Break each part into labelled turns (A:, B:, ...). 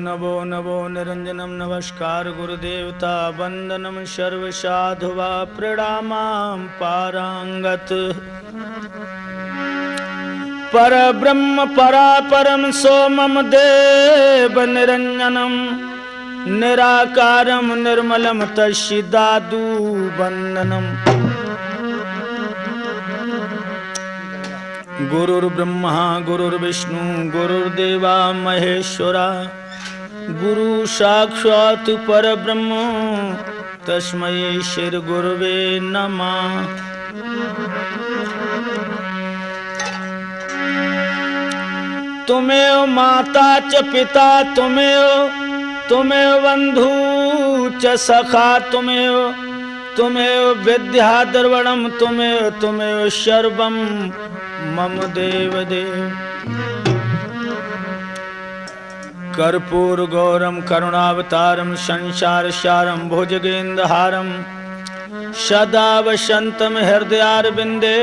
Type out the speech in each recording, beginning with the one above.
A: नभो नभो निरंजनम नमस्कार गुरुदेवता वंदनम सर्वसाधुवा प्रणामां पारांगत परब्रह्म परापरम सोमम देव निरंजनम निराकारम निर्मलम तस्य दादु वंदनम गुरुर्ब्रह्मा गुरुर्विष्णु गुरुर्देवा महेश्वरा गुरु साक्षात् परब्रह्म तस्मै श्री गुरुवे नमः। तुमेव माता च पिता तुमेव बंधु च सखा तुमेव विद्या द्रवणम तुमेव सर्वम मम देव कर्पूर गौरम करुणावतारम संसार सारम भुजगेन्द्रहारम सदा वसंतम हृदयारविंदे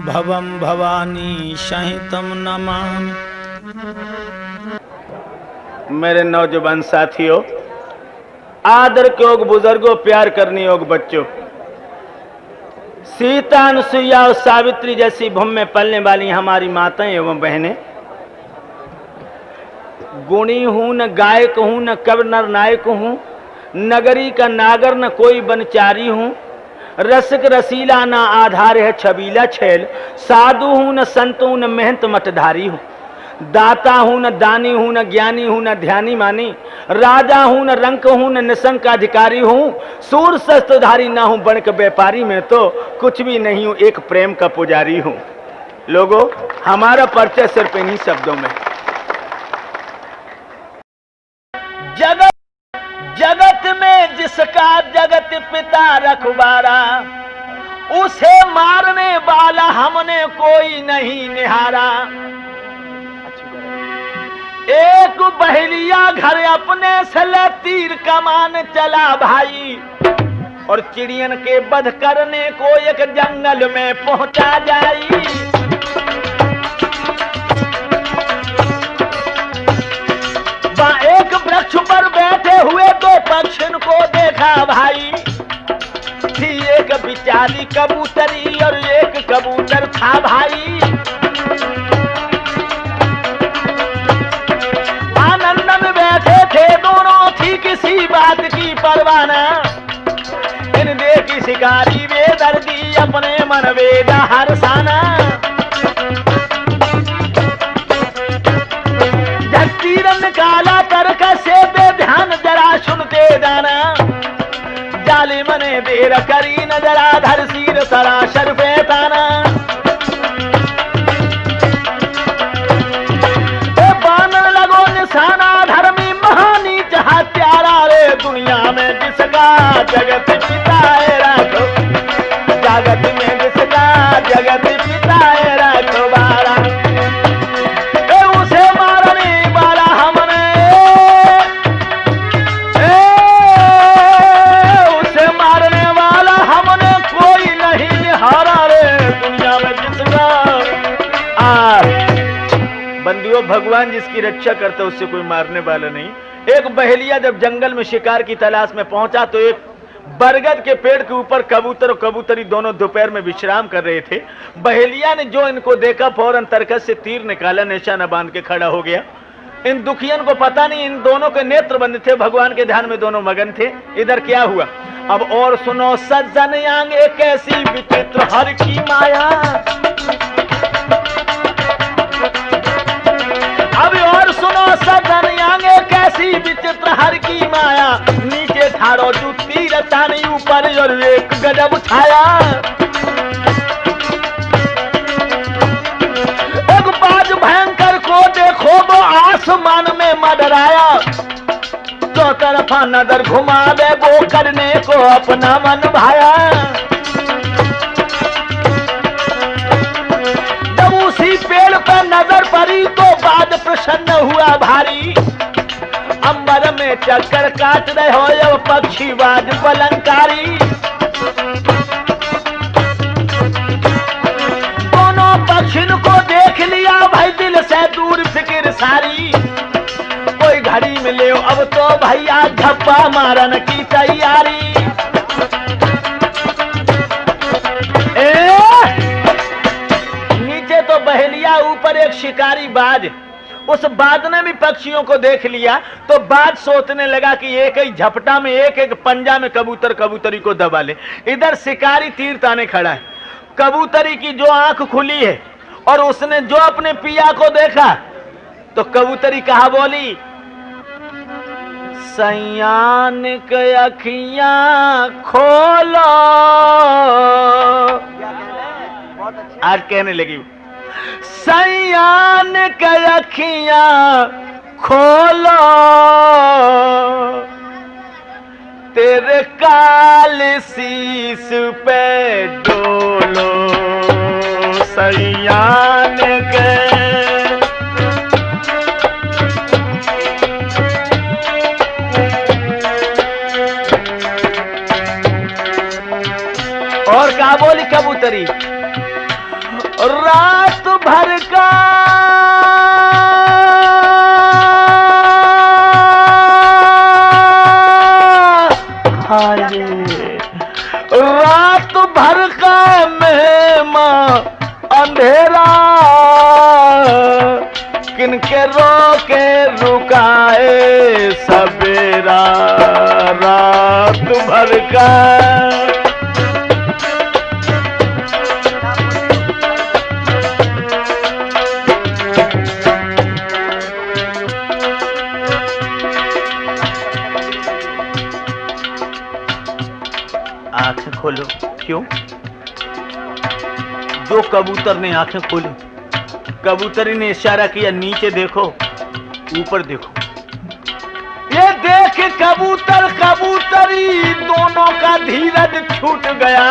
A: भवम भवानी सहितम नमामि। मेरे नौजवान साथियों, आदर के योग बुजुर्गों, प्यार करने योग बच्चों, सीता अनुसुईया और सावित्री जैसी भूमि में पलने वाली हमारी माताएं एवं बहनें, गुणी हूं न गायक हूं न कवि नर नायक हूं, नगरी का नागर न कोई बनचारी हूं, रसिक रसीला ना आधार है छबीला छैल, साधु हूं न संत हूं न मेहनत मठधारी हूं, दाता हूं न दानी हूं न ज्ञानी हूं न ध्यानी मानी, राजा हूं न रंक हूं न निशंक अधिकारी हूं, सूर शस्त्रधारी ना हूं बनक व्यापारी, में तो कुछ भी नहीं हूं, एक प्रेम का पुजारी हूं। लोगों, हमारा परिचय सिर्फ इन्हीं शब्दों में। जगत में जिसका जगत पिता रखवारा, उसे मारने वाला हमने कोई नहीं निहारा। एक बहेलिया घर अपने से ले तीर कमान चला भाई, और चिड़ियन के वध करने को एक जंगल में पहुंचा जाई। वहां एक वृक्ष पर बैठे हुए दो पक्षियों को देखा भाई, थी एक बिचारी कबूतरी और एक कबूतर था भाई। बैठे थे दोनों, थी किसी बात की परवाह न, इन देखी शिकारी बेदर्दी अपने मन वेदा हरसाना। तीरन निकाला तरक से बेध्यान जरा सुनते जाना, जाले मने देर करी न जरा धर सिर सरासर फेताना। बानर लगो निशाना धर्मी महानी जहा प्यारा रे, दुनिया में जिसका जगत पिता है राखो, जगत में जिसका जगत पिता है रखवारा, उसे मारने वाला हमने, उसे मारने वाला हमने कोई नहीं निहारा रे, दुनिया में जिसका। बंदियों, भगवान जिसकी रक्षा करता है उससे कोई मारने वाला नहीं। एक बहेलिया जब जंगल में शिकार की तलाश में पहुंचा तो एक बरगद के पेड़ के ऊपर कबूतर और कबूतरी दोनों दोपहर में विश्राम कर रहे थे। बहेलिया ने जो इनको देखा फौरन तरकस से तीर निकाला, निशाना बांध के खड़ा हो गया। इन दुखियन को पता नहीं, इन दोनों के नेत्र बंद थे, भगवान के ध्यान में दोनों मगन थे। इधर क्या हुआ अब और सुनो सज्जन यांग, एक ऐसी विचित्र हर की माया। अब और सुनो सज्जन यांग, एक ऐसी विचित्र हर की माया, नीचे ठाड़ो जुत्ती रचानी, ऊपर और एक गजब छाया। एक बाज भयंकर को देखो वो आसमान में मंडराया, तो तरफा नजर घुमा दे वो करने को अपना मन भाया। जब उसी पेड़ पर नजर पड़ी तो बाज प्रसन्न हुआ भारी, अंबर में चक्कर काट रहे हो ये पक्षी बाज बलंकारी। दोनों पक्षियों को देख लिया भाई, दिल से दूर फिक्र सारी, कोई घड़ी अब तो भैया झप्पा मारन की तैयारी। नीचे तो बहेलिया, ऊपर एक शिकारी बाज। उस बाज ने भी पक्षियों को देख लिया तो बाज सोचने लगा कि एक ही झपटा में एक एक पंजा में कबूतर कबूतरी को दबा ले। इधर शिकारी तीर ताने खड़ा है। कबूतरी की जो आंख खुली है और उसने जो अपने पिया को देखा तो कबूतरी कहा बोली, सयान के अखियां खोलो। आज कहने लगी, सयान के अखियां खोलो, तेरे काल शीश पे डोलो। सयान के और क्या बोली कबूतरी, रात भर का रात भर का मेहमान अंधेरा, किनके रोके रुकाए सवेरा। रात भर का आंखें खोलो। क्यों? जो कबूतर ने आंखें खोली, कबूतरी ने इशारा किया, नीचे देखो, ऊपर देखो। ये देख कबूतर कबूतरी दोनों का धीरज छूट गया।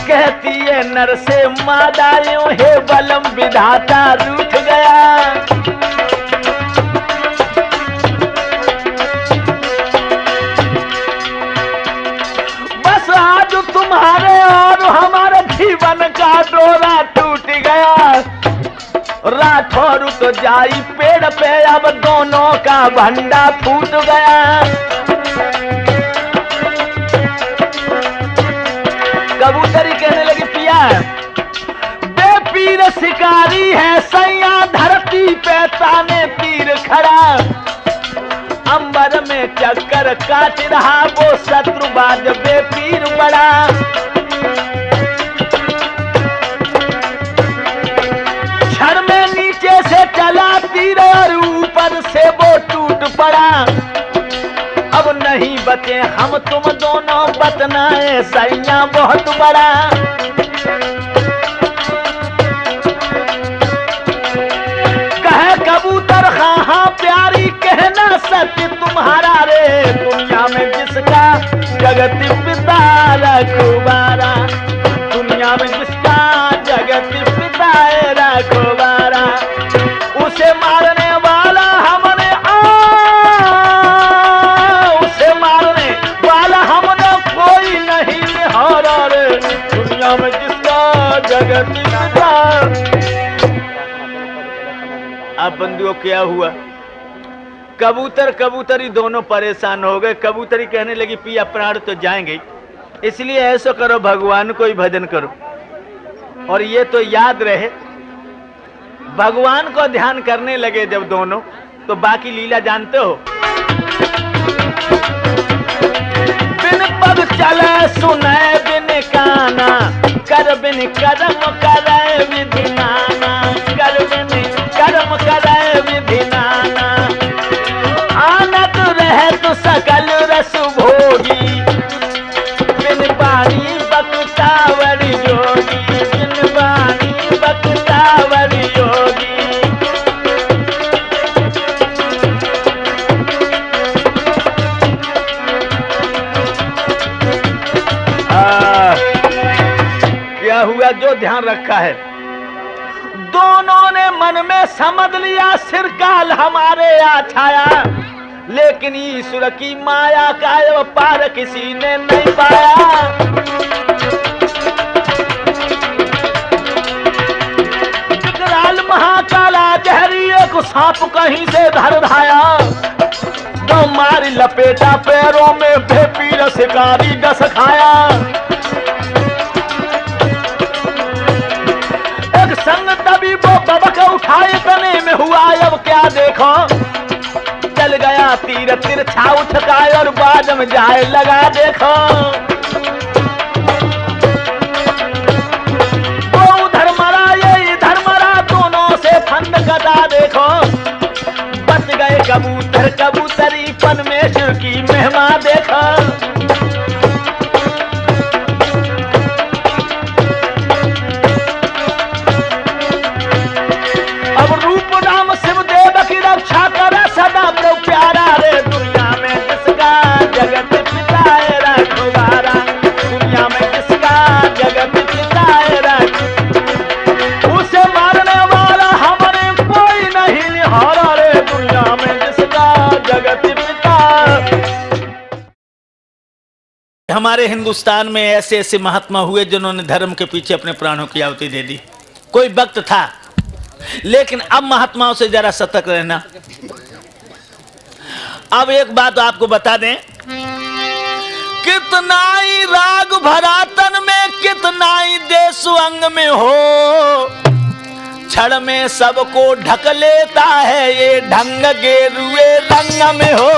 A: कहती है नर से मादायों हे बलम विधाता रूठ गया। तुम्हारे और हमारे जीवन का डोरा टूट गया। राठौर तो जाई पेड़ पे, अब दोनों का भंडा फूट गया। कबूतरी कहने लगी, पिया बेपीर शिकारी है, सैया धरती पे ताने तीर खड़ा। अंबर में चक्कर काट रहा वो शत्रुबाज बेपीर बड़ा। क्षण में नीचे से चला तीर और ऊपर से वो टूट पड़ा। अब नहीं बचे हम तुम दोनों, बतनाए सैया बहुत बड़ा। कहे कबूतर हाँ प्यारी, कहना सत्य तुम्हारा रे। दुनिया में जिसका जगत पिता रखवारा, दुनिया में जिसका जगत पिता रखवारा, उसे मारने वाला हमने उसे मारने वाला हमने कोई नहीं हारा रे। दुनिया में जिसका जगत पिता। अब बंधुओं क्या हुआ? कबूतर कबूतरी दोनों परेशान हो गए। कबूतरी कहने लगी, पिया प्राण तो जाएंगे, इसलिए ऐसा करो भगवान को ही भजन करो। और ये तो याद रहे, भगवान को ध्यान करने लगे जब दोनों, तो बाकी लीला जानते हो। बिन पग चले सुने बिन काना, कर बिन कर्म करे विधि नाना। कर बिन कर्म करे विधि नाना, आनत रहे तो सकल रस भोगी। बिन पानी बकतावर योगी, बिन पानी बकतावर योगी। क्या हुआ? जो ध्यान रखा है, दोनों ने मन में समझ लिया सिर काल हमारे आ छाया, लेकिन ईश्वर की माया का पार किसी ने नहीं पाया। विकराल महाकाला जहरी एक सांप कहीं से धर धाया। तो मारी लपेटा पैरों में बेपीर शिकारी डस खाया। एक संग तभी वो बबक उठाए तने में हुआ अब क्या देखो, चल गया तीर तिरछा उछकाए और बाज में जाए लगा देखो। वो उधर मरा ये इधर मरा दोनों से फंद कटा देखो, बच गए कबूतर कबूतरी पन में शिव की महिमा देखो। अब रूप नाम शिव देव की रक्षा करे सदा प्रभु प्यारा रे, दुनिया में जिसका जगत पिता है रखवारा, दुनिया में जिसका जगत पिता है रख, उसे मारने वाला हमारे कोई नहीं निहारा रे, दुनिया में जिसका जगत पिता। हमारे हिंदुस्तान में ऐसे ऐसे महात्मा हुए जिन्होंने धर्म के पीछे अपने प्राणों की आहुति दे दी। कोई वक्त था, लेकिन अब महात्माओं से जरा सतर्क रहना। अब एक बात आपको बता दें, कितना ही राग भरा तन में, कितना ही देश अंग में हो, क्षण में सबको ढक लेता है ये ढंग गेरुए रंग में हो।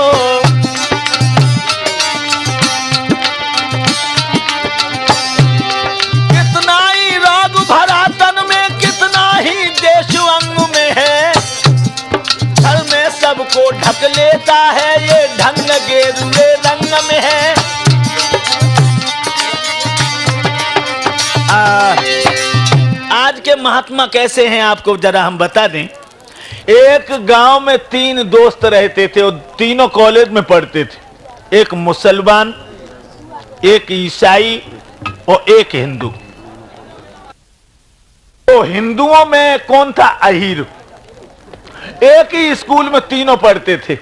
A: कितना ही राग भरा तन में, कितना ही देश अंग में है, क्षण में सबको ढक लेता है ये ढंग गेरुए रंग में है। आज के महात्मा कैसे हैं आपको जरा हम बता दें। एक गांव में 3 दोस्त रहते थे और तीनों कॉलेज में पढ़ते थे, एक मुसलमान, एक ईसाई और एक हिंदू। तो हिंदुओं में कौन था? अहीर। एक ही स्कूल में तीनों पढ़ते थे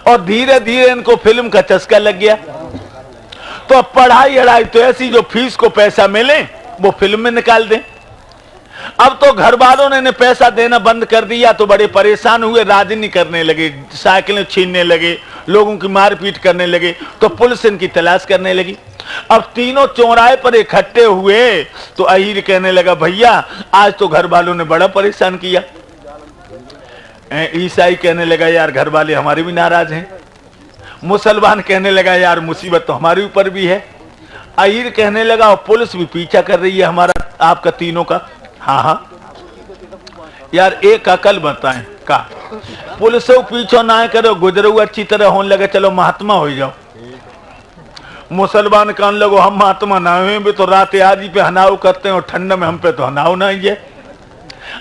A: और धीरे धीरे इनको फिल्म का चस्का लग गया। तो अब पढ़ाई अड़ाई तो ऐसी, जो फीस को पैसा मिले वो फिल्म में निकाल दें। अब तो घर वालों ने पैसा देना बंद कर दिया तो बड़े परेशान हुए, राजनी करने लगे, साइकिलें छीनने लगे, लोगों की मारपीट करने लगे, तो पुलिस इनकी तलाश करने लगी। अब तीनों चौराहे पर इकट्ठे हुए तो अहीर कहने लगा, भैया आज तो घर वालों ने बड़ा परेशान किया। ईसाई कहने लगा, यार घर वाले हमारे भी नाराज हैं। मुसलमान कहने लगा, यार मुसीबत तो हमारे ऊपर भी है। अहीर कहने लगा, और पुलिस भी पीछा कर रही है हमारा, आपका तीनों का। हाँ हाँ यार एक अकल बताएं का, पुलिस से पीछो ना करो, गुजरो अच्छी तरह होने लगे, चलो महात्मा हो जाओ। मुसलमान कहने लगो, हम महात्मा ना हुए भी तो रात आदि पे हनाव करते हैं और ठंड में हम पे तो हनाव ना ही है।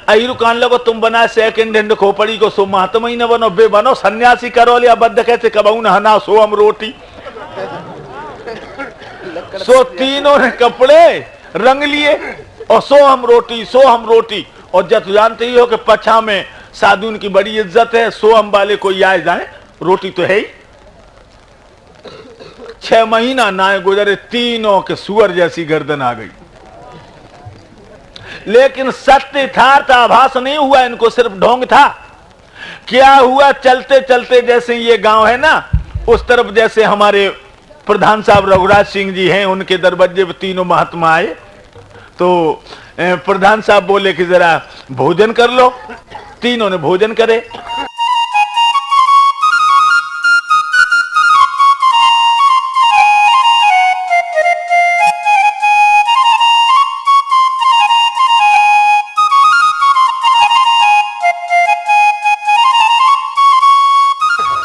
A: अहीर कहने लगो, तुम बना सेकंड हैंड खोपड़ी को, सो महात्मा ही न बनो, बे बनो सन्यासी करो लिया बद्ध कैसे कबाऊ न हना सो हम रोटी। सो तीनों ने कपड़े रंग लिए और सो हम रोटी, सो हम रोटी। और जब जानते ही हो कि पछा में साधुन की बड़ी इज्जत है, सो हम वाले कोई आए जाए, रोटी तो है ही। 6 महीना ना गुजरे, तीनों के सुअर जैसी गर्दन आ गई। लेकिन सत्य यथार्थ आभास नहीं हुआ, इनको सिर्फ ढोंग था। क्या हुआ, चलते चलते जैसे ये गांव है ना, उस तरफ जैसे हमारे प्रधान साहब रघुराज सिंह जी हैं, उनके दरवाजे पर तीनों महात्मा आए। तो प्रधान साहब बोले कि जरा भोजन कर लो। तीनों ने भोजन करे।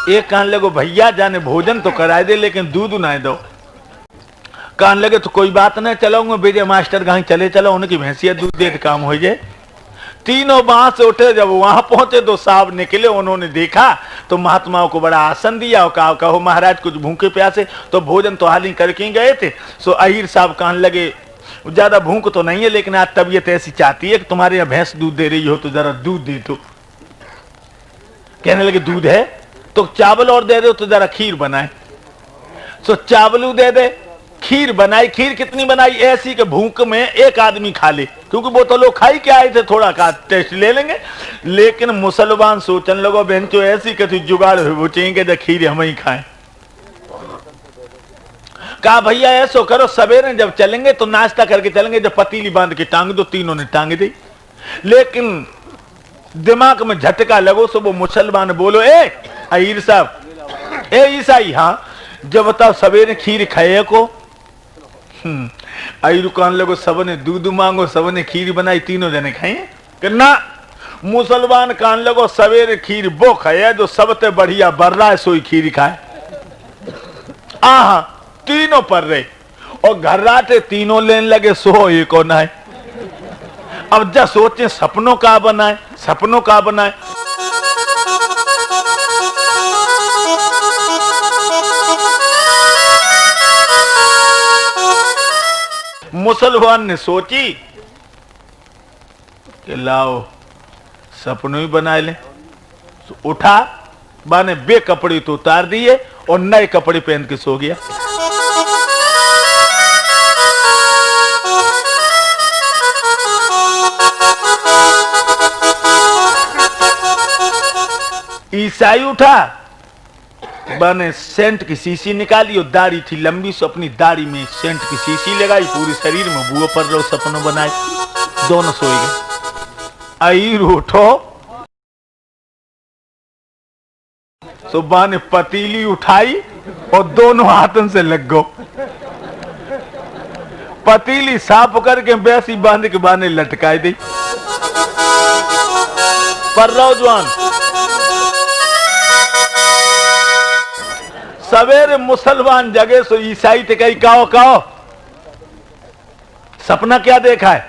A: एक कहने लगो, भैया जाने भोजन तो कराए दे लेकिन दूध ना दो। कहने लगे, तो कोई बात नहीं, चलाऊंगा विजय मास्टर कहीं चले चलो, उनकी भैंसिया दूध दे काम हो जाए। तीनों वहां से उठे, जब वहां पहुंचे तो साहब निकले, उन्होंने देखा तो महात्माओं को बड़ा आसन दिया और कहा, कहो महाराज कुछ भूखे प्यासे, तो भोजन तो हाल ही करके गए थे। सो अहीर साहब कहने लगे, ज्यादा भूख तो नहीं है लेकिन आज तबीयत ऐसी चाहती है कि तुम्हारे यहाँ भैंस दूध दे रही हो तो जरा दूध दे दो। कहने लगे, दूध है तो चावल और दे दो तो जरा खीर बनाए। सो चावल दे दे,
B: खीर बनाई। खीर कितनी बनाई? ऐसी के भूख में एक आदमी खा ले, क्योंकि वो तो लोग खाई के आए थे, थोड़ा का टेस्ट ले लेंगे। लेकिन मुसलमान सोचने लगो बहन तो ऐसी कथी जुगाड़ हुई, वो चाहिए कि खीर हम ही खाएं। कहा भैया ऐसो करो, सवेरे जब चलेंगे तो नाश्ता करके चलेंगे, जब पतीली बांध के टांग दो। तीनों ने टांग दी, लेकिन दिमाग में झटका लगो सो वो मुसलमान बोलो, ए अहीर साहब, ए ईसाई, हाँ जब बताओ सवेरे खीर खाए को? अहीर कान लगो, सबने दूध मांगो, सबने खीर बनाई, तीनों जने खाए कि ना? मुसलमान कान लगो, सवेरे खीर वो खाए जो सबसे बढ़िया बर रहा है, सोई खीर खाए। आहा, तीनों पर रहे और घर राटे तीनों लेने लगे, सो एक और ना है। अब जब सोचे सपनों का बनाए, सपनों का बनाए। मुसलमान ने सोची कि लाओ सपनों ही बना ले। तो उठा, बाने बे कपड़े तो उतार दिए और नए कपड़े पहन के सो गया। ईसाई उठा, बने सेंट की शीशी निकाली और दाढ़ी थी लंबी, सो अपनी दाढ़ी में सेंट की शीशी लगाई, पूरे शरीर में बुआ पर रहो, सपनों बनाए। दोनों सोए गए। अहीर उठो, सो बाने पतीली उठाई और दोनों हाथों से लग गो। पतीली साफ करके बैसी बांध के बाने लटकाई दी। पर रहो जवान, सवेरे मुसलमान जगे सो ईसाई ते कही, कहो कहो सपना क्या देखा है?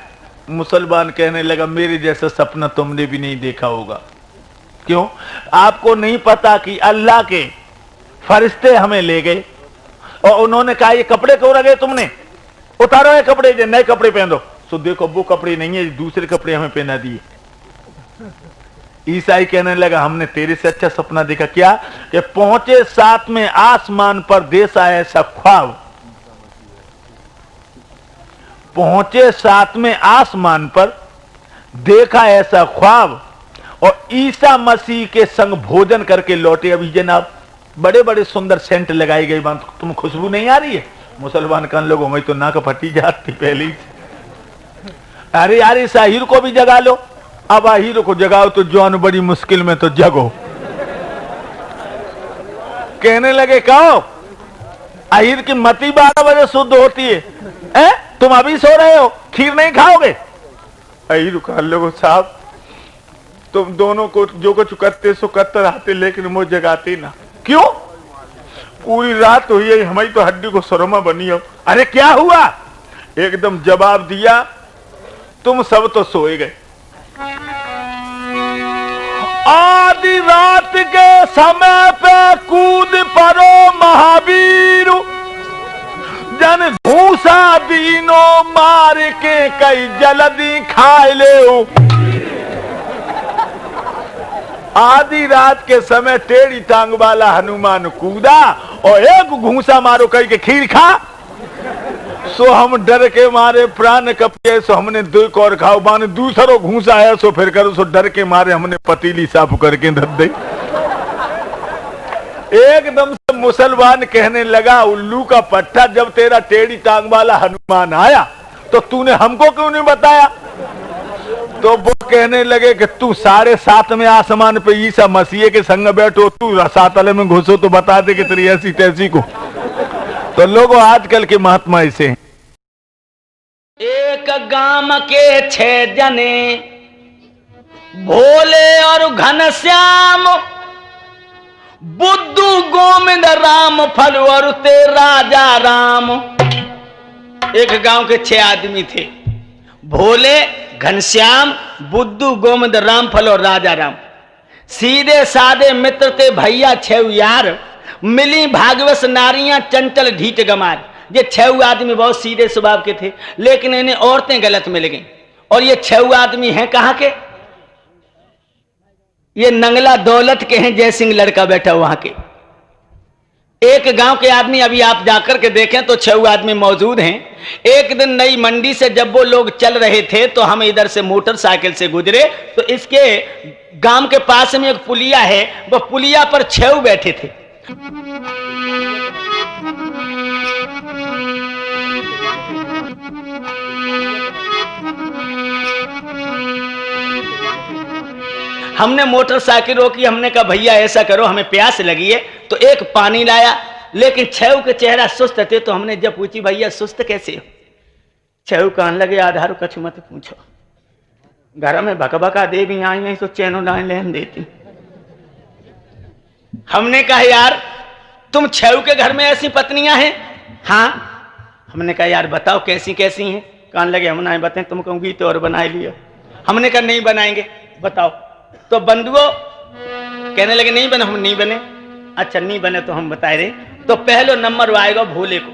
B: मुसलमान कहने लगा, मेरे जैसा सपना तुमने भी नहीं देखा होगा। क्यों? आपको नहीं पता कि अल्लाह के फरिश्ते हमें ले गए और उन्होंने कहा ये कपड़े क्यों रखे तुमने? उतारो ये कपड़े, जो नए कपड़े पहन दो। सो देखो वो कपड़े नहीं है, दूसरे कपड़े हमें पहना दिए। ईसाई कहने लगा, हमने तेरे से अच्छा सपना देखा। क्या? कि पहुंचे साथ में आसमान पर देश आया ऐसा ख्वाब। पहुंचे साथ में आसमान पर देखा ऐसा ख्वाब और ईसा मसीह के संग भोजन करके लौटे। अभी जनाब बड़े बड़े सुंदर सेंट लगाई गई, बात तुम खुशबू नहीं आ रही है? मुसलमान कान लोगों में तो नाक फटी जाती पहले। अरे यार इस अहीर को भी जगा लो। अब अहीर को जगाओ तो जवान बड़ी मुश्किल में, तो जगो। कहने लगे, कहो अहीर की मती 12 बजे शुद्ध होती है, तुम अभी सो रहे हो, खीर नहीं खाओगे? अहीर कह लोगो, साहब तुम दोनों को जो कुछ करते सो करते रहते, लेकिन मुझे जगाते ना। क्यों? पूरी रात हुई है, हमारी तो हड्डी को सरमा बनी हो। अरे क्या हुआ? एकदम जवाब दिया, तुम सब तो सोए गए। आधी रात के समय पे कूद पड़ो महावीर, जन भूसा दीनो मार के कई जल्दी खाए ले। आधी रात के समय टेढ़ी टांग वाला हनुमान कूदा और एक घूसा मारो कही के खीर खा। सो हम डर के मारे प्राण कपे, सो हमने दो और खाओ, माने दूसरो घूसा है सो फिर करो, सो डर के मारे हमने पतीली साफ करके धर दे। एकदम से मुसलमान कहने लगा, उल्लू का पट्टा, जब तेरा टेढ़ी टांग वाला हनुमान आया तो तूने हमको क्यों नहीं बताया? तो वो कहने लगे कि तू 7.5 में आसमान पे ईसा मसीह के संग बैठो, तू रसातले में घुसो तो बता दे कि तेरी ऐसी तैसी को। तो लोगों आजकल के महात्मा ऐसे हैं।
A: एक गांव के 6 जने, भोले और घनश्याम, बुद्धू गोविंद राम फल और ते राजा राम। एक गांव के 6 आदमी थे, भोले, घनश्याम, बुद्धू गोविंद राम फल और राजा राम। सीधे साधे मित्र थे भैया 6 यार, मिली भागवश नारियां चंचल ढीठ गमार। ये 6 आदमी बहुत सीधे स्वभाव के थे, लेकिन इन्हें औरतें गलत मिल गईं। और ये 6 आदमी हैं कहां के? ये नंगला दौलत के हैं, जय सिंह लड़का बैठा वहां के। एक गांव के आदमी, अभी आप जाकर के देखें तो 6 आदमी मौजूद हैं। एक दिन नई मंडी से जब वो लोग चल रहे थे तो हम इधर से मोटरसाइकिल से गुजरे, तो इसके गांव के पास में एक पुलिया है, वो पुलिया पर 6 बैठे थे। हमने मोटरसाइकिल रोकी, हमने कहा भैया ऐसा करो, हमें प्यास लगी है, तो एक पानी लाया, लेकिन 6 के चेहरा सुस्त थे, तो हमने जब पूछी भैया सुस्त कैसे हो, 6 कहने लगे आधार कछु मत पूछो, घर में भकभका देवी आई नहीं तो चैनो लाइन लेन देती। हमने कहा यार तुम 6 के घर में ऐसी पत्नियां हैं? हाँ। हमने कहा यार बताओ कैसी कैसी हैं? कहने लगे हम नहीं बताएं, तुम कहूंगी तो और बना लिया। हमने कहा नहीं बनाएंगे, बताओ। तो बंधुओं कहने लगे नहीं बने, हम नहीं बने। अच्छा नहीं बने तो हम बताए रहे। तो पहलो नंबर आएगा भोले को।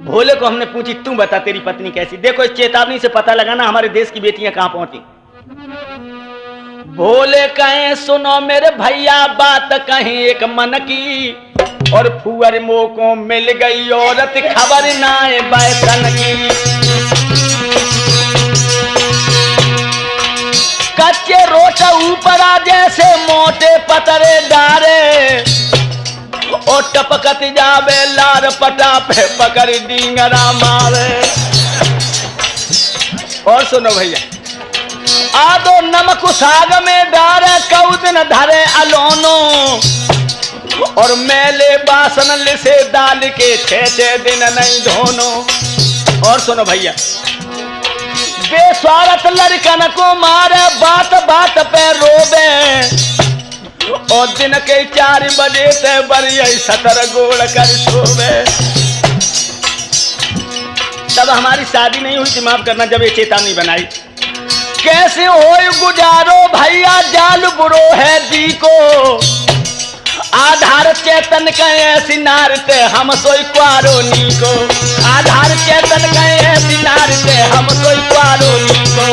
A: भोले को हमने पूछी तू बता तेरी पत्नी कैसी। देखो इस चेतावनी से पता लगाना हमारे देश की बेटियां कहां पहुंची। भोले कहें सुनो मेरे भैया बात कहें एक मन की, और फुअर मो को मिल गई औरत खबर ना बैठन की। कच्चे रोटा ऊपर आ जैसे मोटे पतरे डारे, और टपकत जावे लार पटा पे पकड़ डींगरा मारे। और सुनो भैया आदो नमक साग में डारे कौदिन धरे अलोनो, और मेले बासन लिसे डाल के 6 दिन नहीं धोनो। और सुनो भैया बेस्वार्थ लड़कन को मारे बात बात पे रोबे, और दिन के 4 बजे ते बरिया 17 गोड़ कर सोवे। तब हमारी शादी नहीं हुई थी, माफ करना, जब ये चेतावनी बनाई। कैसे हो गुजारो भैया जाल बुरो है दी को, आधार चेतन कहे सिनारते हम सोई क्वारो नी को। आधार चेतन कहे सिनारते हम सोई क्वारो नी को।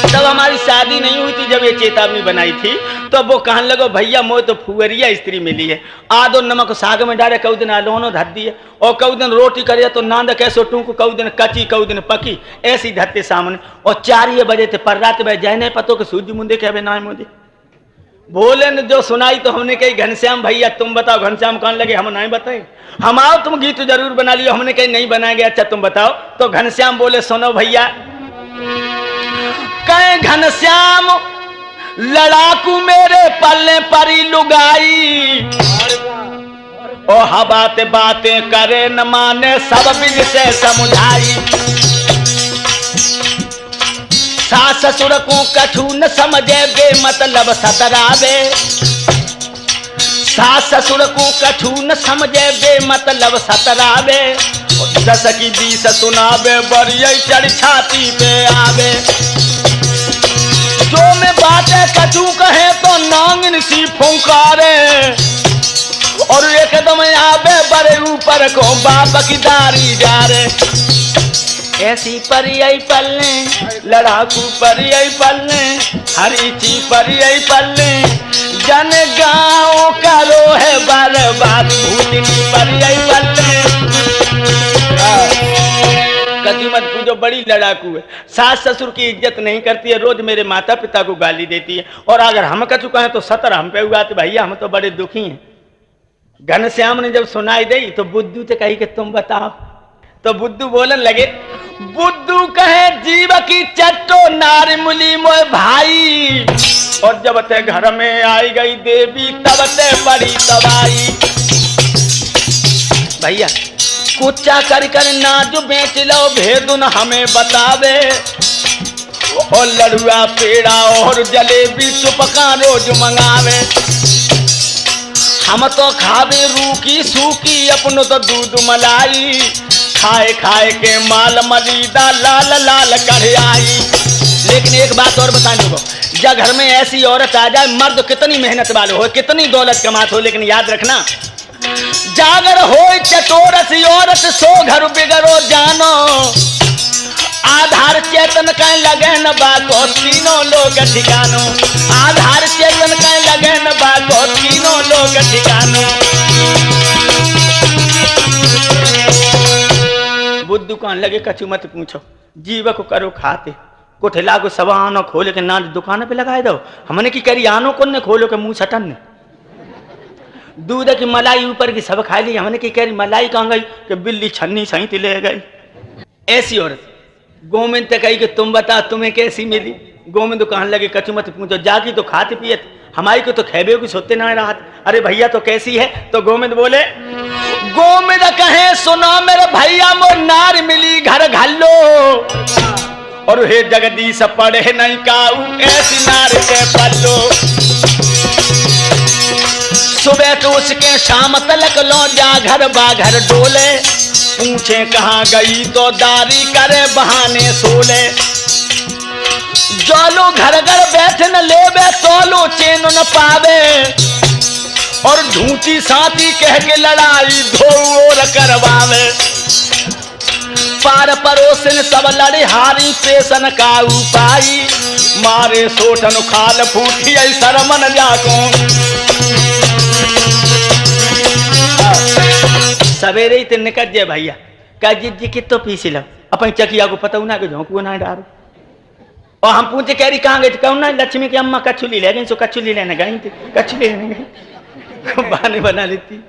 A: तब हमारी शादी नहीं हुई थी जब ये चेतावनी बनाई थी। तो वो कहने लगो भैया मोह तो फुअरिया स्त्री मिली है, आदो नमक साग में डाले कऊ दिन आलोनो धर दिए, और कऊ दिन रोटी करे तो नांद कैसो टूक, कऊ दिन कची कऊ दिन पकी, ऐसी धरते सामने। और 4 बजे थे पर रात में जहने पतो के सूझ मुंदे के ना मुझे। भोले ने जो सुनाई तो हमने कही घनश्याम भैया तुम बताओ। घनश्याम कहने लगे हम नहीं बताए, हम आओ तुम गीत जरूर बना लियो। हमने कही नहीं बनाएंगे। अच्छा तुम बताओ। तो घनश्याम बोले सुनो भैया, कहे घनश्याम लड़ाकू मेरे पल्ले परी लुगाई, ओ हबाते बातें करे न माने सब बिन से समुझाई। सास ससुर को कछु न समझे बेमतलब सतरावे, सास ससुर को कछु न समझे बेमतलब सतरावे। 10 की 20 सुनावे बरिया चढ़ छाती पे आवे। जो में बातें कछु कहे तो नांगिन सी फुंकारे, और एकदम आवे बड़े ऊपर को बाप की दारी जा रे। ऐसी परियाई पलने लड़ाकू परियाई पलने, हरीची परियाई पलने, जन गाँव करो है बर्बाद भूतनी परियाई पलने। कभी मत पूछो बड़ी लड़ाकू है, सास ससुर की इज्जत नहीं करती है, रोज मेरे माता पिता को गाली देती है, और अगर हम कछु कहें तो 17 हम पे हुआ। तो भैया हम तो बड़े दुखी हैं। घनश्याम ने जब सुनाई दी तो बुद्धू से कही कि तुम बताओ। तो बुद्धू बोलन लगे, बुद्धू कहे जीव की चट्टो नारी मुली मोए भाई, और जब ते घर में आई गई देवी तब ते बड़ी तबाही। भैया कुच्चा कर कर नाज बेच लो भेदुन हमें बतावे, और लड़ुआ पेड़ा और जलेबी चुपका रोज मंगावे। हम तो खावे रूकी सूकी अपनो तो दूध मलाई, खाए खाए के माल मरीदा लाल लाल कर आई। लेकिन एक बात और बताने को, जब घर में ऐसी औरत आ जाए, मर्द कितनी मेहनत वाले हो, कितनी दौलत कमात हो, लेकिन याद रखना जागर हो चटोरस औरत सो घर बिगड़ो जानो। आधार चेतन कहीं लगे न बाको तीनों लोग ठिकानो, आधार चेतन कहीं लगे न बाको तीनों लोग ठिकानो। बुद्धू कान लगे कछु मत पूछो, जीव को करो खाते, कोठेला को सवानो खोले के ना दुकान पे लगाए दो, हमने की करी आनो कौन ने खोलो के मुंह सटन ने। दूध की मलाई ऊपर की सब खा ली, हमने की करी मलाई कहाँ गई कि बिल्ली छन्नी सही ले गई। ऐसी औरत गोविंद ते कही कि तुम बता तुम्हें कैसी मिली। गोविंद कहने लगे कछु मत पूछो, जाकी तो खाते पिए हमारी को तो खेबे की सोते ना रहा। अरे भैया तो कैसी है? तो गोविंद बोले, गोविंद कहे सुनो मेरे भैया मो नार मिली घर घल्लो, और हे जगदीश पढ़े नहीं काऊ ऐसी नार के पल्लो। सुबह तो उसके शाम तलक लो जा घर बाघर डोले, पूछे कहाँ गई तो दारी करे बहाने सोले। जोलो घर घर बैठ न लेबे तोलो चैन न पावे, और झूठी साथी कह के लड़ाई धोर करवावे। पार पड़ोसन सब लड़े हारी पेशन का उपाई, मारे सोठन खाल फूटी शरमन जाको। सवेरे ही निकल जाए भैया का जी कि तो पीसी लो अपन चकिया को पता ना कि झोंकू ना डारो। और हम पूछे कह रही कहाँ गई? कहूँ ना लक्ष्मी की अम्मा कच्छुली ले गई, सो कच्छुली लेने गई थी, कच्छुली लेने गई। बहाने बना लेती।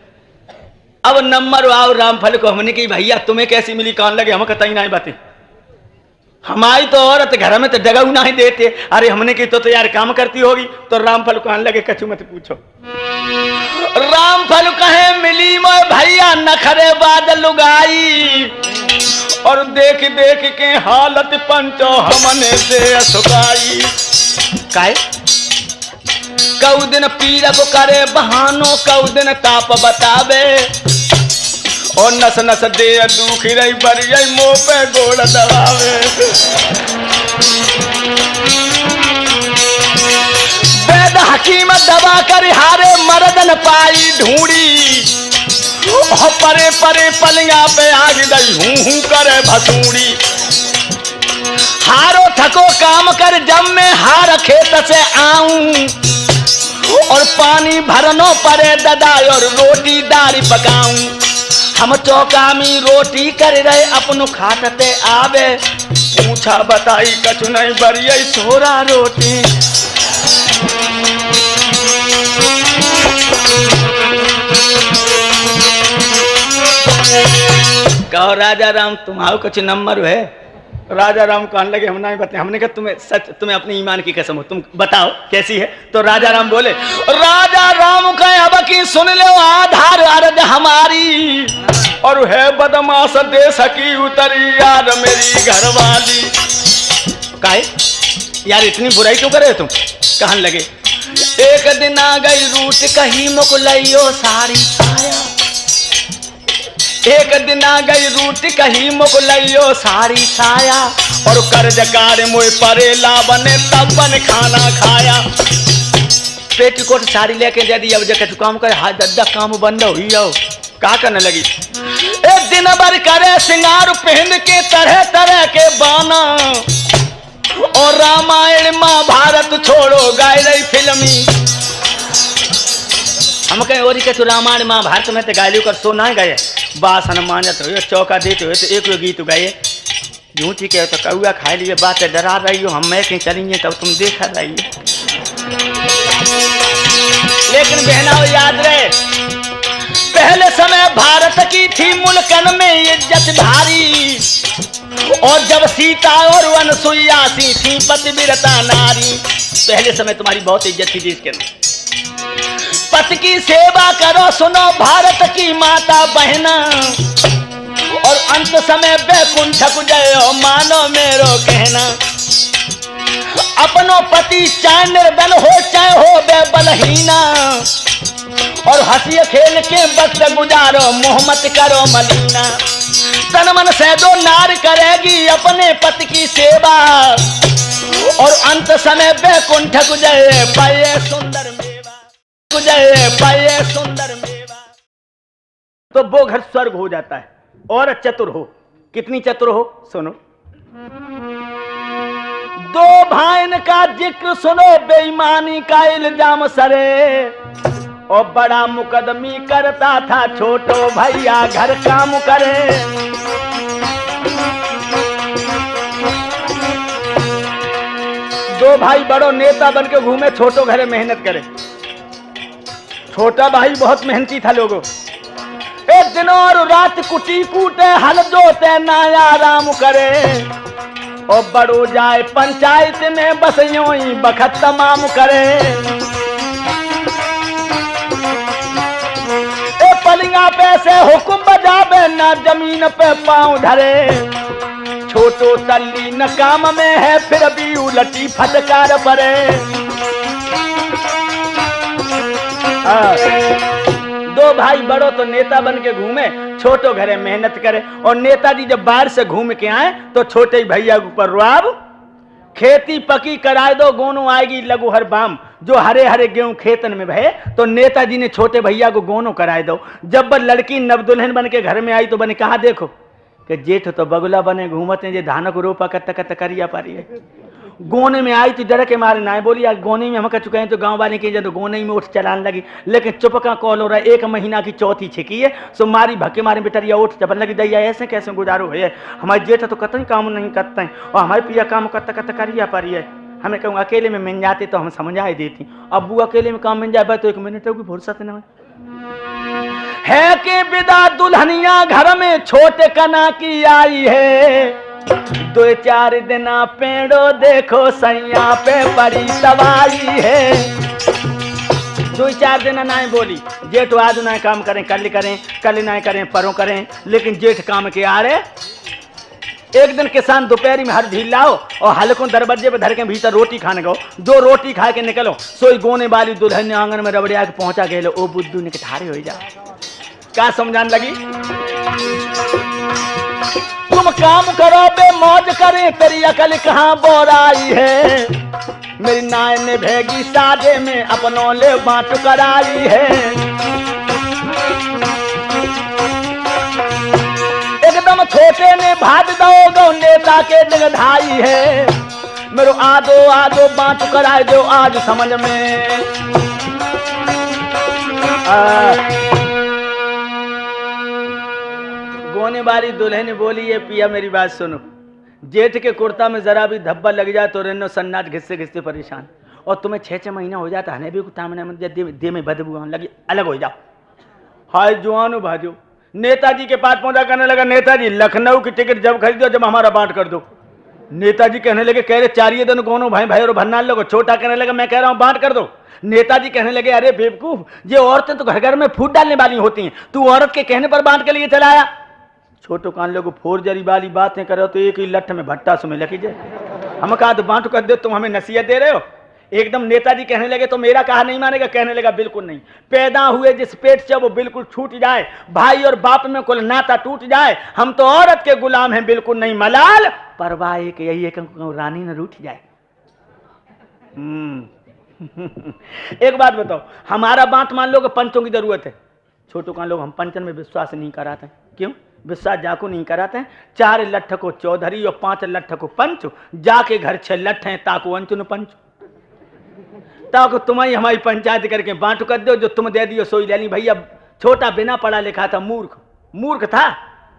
A: अब नंबर आओ रामफल को, हमने की भैया तुम्हें कैसी मिली? कान लगे हम कतई नहीं बातें, हमारी तो औरत घर में तो डगाऊ नहीं देते। अरे हमने की तो यार काम करती होगी। तो रामफल को लगे कछु मत पूछो। रामफल कहे मिली मैं भैया नखरे बादल लुगाई, और देख देख के हालत पंचो हमने से असुगाई। काहे कऊ दिन पीर को करे बहानो, कऊ दिन ताप बतावे, और नस नस दे दुखी रही बरिया मुंह पे गोड़ दबावे। वेद हकीम दबा कर हारे मर्दन पाई ढूंढी, और परे परे पलिया पे आग दई हूं करे भसूड़ी। हारो थको काम कर जब मैं हार खेत से आऊं, और पानी भरनो परे ददाई और रोटी दारी पकाऊं। हम चौका में रोटी कर रहे अपनो खाटते आवे, पूछा बताई कछु नहीं बरिया सोरा रोटी। कहो राजा राम तुम्हारा कुछ नंबर है? राजा राम कहने लगे हम नहीं बताए। हमने कहा तुम्हें सच, तुम्हें अपनी ईमान की कसम हो, तुम बताओ कैसी है? तो राजा राम बोले, राजा राम कहे अब की सुन लो आधार अर्ज हमारी, और है बदमाश दे सकी उतरी यार मेरी घरवाली। काहे यार इतनी बुराई क्यों करे तुम? कहने लगे एक दिन आ गई रूट कहीं मुकुलैयो सारी साया, एक दिन आ गई रूट कहीं मुकुलैयो सारी साया, और कर्ज कार मुँह परे लाबने तब बन खाना खाया। पेटीकोट साड़ी लेके दे दी, अब जगह तू काम करे हाथ दद्दा काम बंद हुई हो। का करने लगी? एक दिन भर करे सिंगार पहन के तरह तरह के बाना, और रामायण महाभारत छोड़ो गाय रही फिल्मी। हम कहे और तू रामायण महाभारत में तो गायलू कर सो ना गए, बासन मानत हो चौका देते हुए तो एक गीत गाए। झूठी कहे तो कौआ खा लिए, बातें डरा रही हो, हम मैं कहीं चलेंगे तब तुम देखा रही हो। लेकिन बहनाओ याद रहे पहले समय भारत की थी मुल्कन में इज्जत भारी, और जब सीता और अनसुईया सी थी पतिव्रता नारी। पहले समय तुम्हारी बहुत इज्जत थी देश के अंदर। पति की सेवा करो सुनो भारत की माता बहना, और अंत समय बैकुंठ जयो मानो मेरो कहना। अपनो पति चाहे निर्बल हो चाहे हो बेबलहीना, और हंसी खेल के वक्त गुजारो मोह मत करो मलीना। तन मन से दो नार करेगी अपने पति की सेवा, और अंत समय बैकुंठ गुजरे पाए सुंदर मेवा, गुजरे पाए सुंदर मेवा। तो वो घर स्वर्ग हो जाता है। और चतुर हो, कितनी चतुर हो सुनो। दो भाइन का जिक्र सुनो, बेईमानी का इल्जाम सरे, और बड़ा मुकदमी करता था छोटो भैया घर काम करे। दो भाई बड़ो नेता बन के घूमे, छोटो घरे मेहनत करे। छोटा भाई बहुत मेहनती था लोगों। एक दिन और रात कुटी कूटे, हल जोते ना आराम करे, और बड़ो जाए पंचायत में बस यूं ही बखत तमाम करे। ए पलिंगा पे से हुक्म बजावे, ना जमीन पे पांव धरे, छोटो तल्ली न काम में है फिर भी उलटी फटकार परे। दो भाई बड़ो तो नेता बन के घूमे, छोटो घरे मेहनत करे। और नेताजी जब बाहर से घूम के आए तो छोटे भैया के ऊपर रुआब, खेती पकी कराए दो, गोनो आएगी लगू हर बाम, जो हरे हरे गेहूं खेतन में भये। तो नेताजी ने छोटे भैया को गोनो कराए दो। जब वह लड़की नवदुल्हन बन के घर में आई तो बने कहा, देखो कि जेठ तो बगुला बने घूमते हैं, जे धान को रोपा कत करिया पारी है। गोने में आई तो डर के मारे ना बोली, आज गोने में हम कर चुके हैं तो गांव वाले की तो गोने में उठ चलाने लगी, लेकिन चुपका कॉल हो रहा है, 1 महीना की चौथी छिकी है, सो मारी भक्के मारे बेटरिया उठ चपन लगी, दैया ऐसे कैसे गुजारो है। हमारे जेठ तो कतई काम नहीं करते हैं, और हमारे पिया काम कत करिया पारी है। हमें कहूँ अकेले में मिल जाते तो हम समझा ही देती, अबू अकेले में काम मिल जाए तो 1 मिनट की फुर्सत न है कि विदा दुल्हनिया घर में छोटे कना की आई है। 2-4 दिन पेड़ो देखो सैया पे बड़ी सवारी है। 2-4 दिन ना बोली, जेठ आज ना काम करें, कल ना करें, परों करें, लेकिन जेठ काम के आ रहे। एक दिन किसान दोपहरी में हर ढील लाओ और हल्कों दरवाजे पे धर के भीतर रोटी खाने गो। जो रोटी खा के निकलो, सोई गोने वाली दुल्हन ने आंगन में रबड़िया के पहुंचा गए। ओ बुद्धू ने ठारे हो जा, क्या समझाने लगी, तुम काम करो बे मौज करे, तेरी अकल कहाँ बोराई है। मेरी नाय ने भेगी सादे में अपनों ले बांट कराई है। एकदम छोटे ने भाग दो नेता के जगधाई है। मेरे आदो बांट कराए दो आज समझ में। गोने वाली दुल्हन बोली, ये पिया मेरी बात सुनो, जेठ के कुर्ता में जरा भी धब्बा लग जाए तो रेनो सन्नाट घिससे घिससे परेशान, और तुम्हें 6-6 महीना हो जाता है भी दे में बदबू आने लगी, अलग हो जाओ। हाय जुआनो भाजो, नेताजी के पास पहुंचा, करने लगा, नेताजी लखनऊ की टिकट जब खरीदो जब हमारा बांट कर दो। नेताजी कहने लगे, कह रहे 4 दिन गोनो भाई भाई और भन्नाल लोग। छोटा कहने लगा, मैं कह रहा हूं बांट कर दो। नेताजी कहने लगे, अरे बेवकूफ, ये औरतें तो घर घर में फूट डालने वाली होती हैं, तू औरत के कहने पर बांट के लिए चलाया। छोटो कान लोग फोरजरी वाली बातें करो तो एक ही लठ में भट्टा सुमे लगी जाए। हम कहा तो बांट कर दो, तुम हमें नसीहत दे रहे हो। एकदम नेताजी कहने लगे, तो मेरा कहा नहीं मानेगा। कहने लगा, बिल्कुल नहीं, पैदा हुए जिस पेट से वो बिल्कुल छूट जाए, भाई और बाप में कुल नाता टूट जाए। हम तो औरत के गुलाम हैं, बिल्कुल नहीं मलाल, परवाह एक यही है कि रानी न रूठ जाए। एक बात बताओ, हमारा बांट मान लो कि पंचों की जरूरत है। छोटो कान लोग हम पंचन में विश्वास नहीं कराते। क्यों विश्वास जाको नहीं कराते हैं? 4 लठ को चौधरी और 5 लठ को पंच, जाके घर 6 लठ हैं ताको अंचुन पंच, ताको तुम्हारी हमारी पंचायत करके बांट कर दो, जो तुम दे दियो सोई ले ली। भैया छोटा बिना पढ़ा लिखा था, मूर्ख था।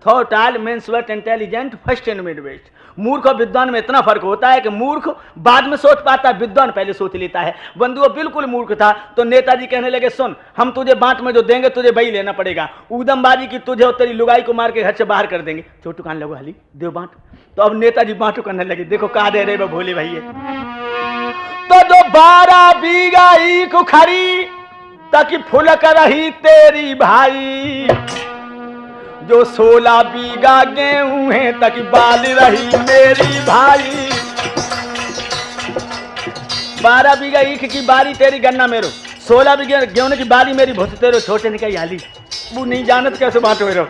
A: Thought all mens were intelligent first and mid west. मूर्ख और विद्वान में इतना फर्क होता है कि मूर्ख बाद में सोच पाता है, विद्वान पहले सोच लेता है। बंधु बिल्कुल मूर्ख था। तो नेताजी कहने लगे, सुन, हम तुझे बांट में जो देंगे तुझे वही लेना पड़ेगा। ऊदमबाजी की तुझे और तेरी लुगाई को मार के घर से बाहर कर देंगे। छोटू कान लगो, हली देव बांट। तो अब नेताजी बांटू करने लगे। देखो कहा दे रहे भोले भैया, तो जो 12 बीघा ईख खरी ताकि फुलक रही तेरी भाई, जो 16 बीघा गेहूं है तक बाल रही मेरी भाई। 12 बीघा ईख की बारी तेरी गन्ना मेरो, 16 बीघा गेहूं की बारी मेरी भूत तेरो। छोटे ने कही, हाली वो नहीं जानत कैसे बांटो रहो।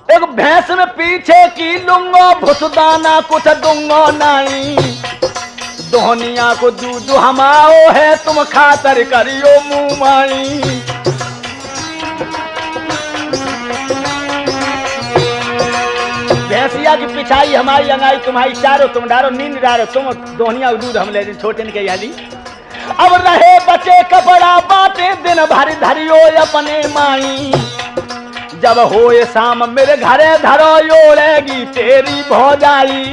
A: एक भैंस में पीछे की लूंगो, भुसदाना कुछ दूंगो नहीं। दोहनिया को दूध हमाओ है, तुम खातर करियो मुंह माई। भैंसिया की पिछाई हमारी अंगाई तुम्हारी चारो तुम डारो नींद डारो तुम दोहनिया दूध हम ले छोटे ने कही। अब रहे बचे कपड़ा बाटे दिन भर धरियो अपने माई, जब होए शाम मेरे घरे धरो योड़ेगी तेरी भौजाई।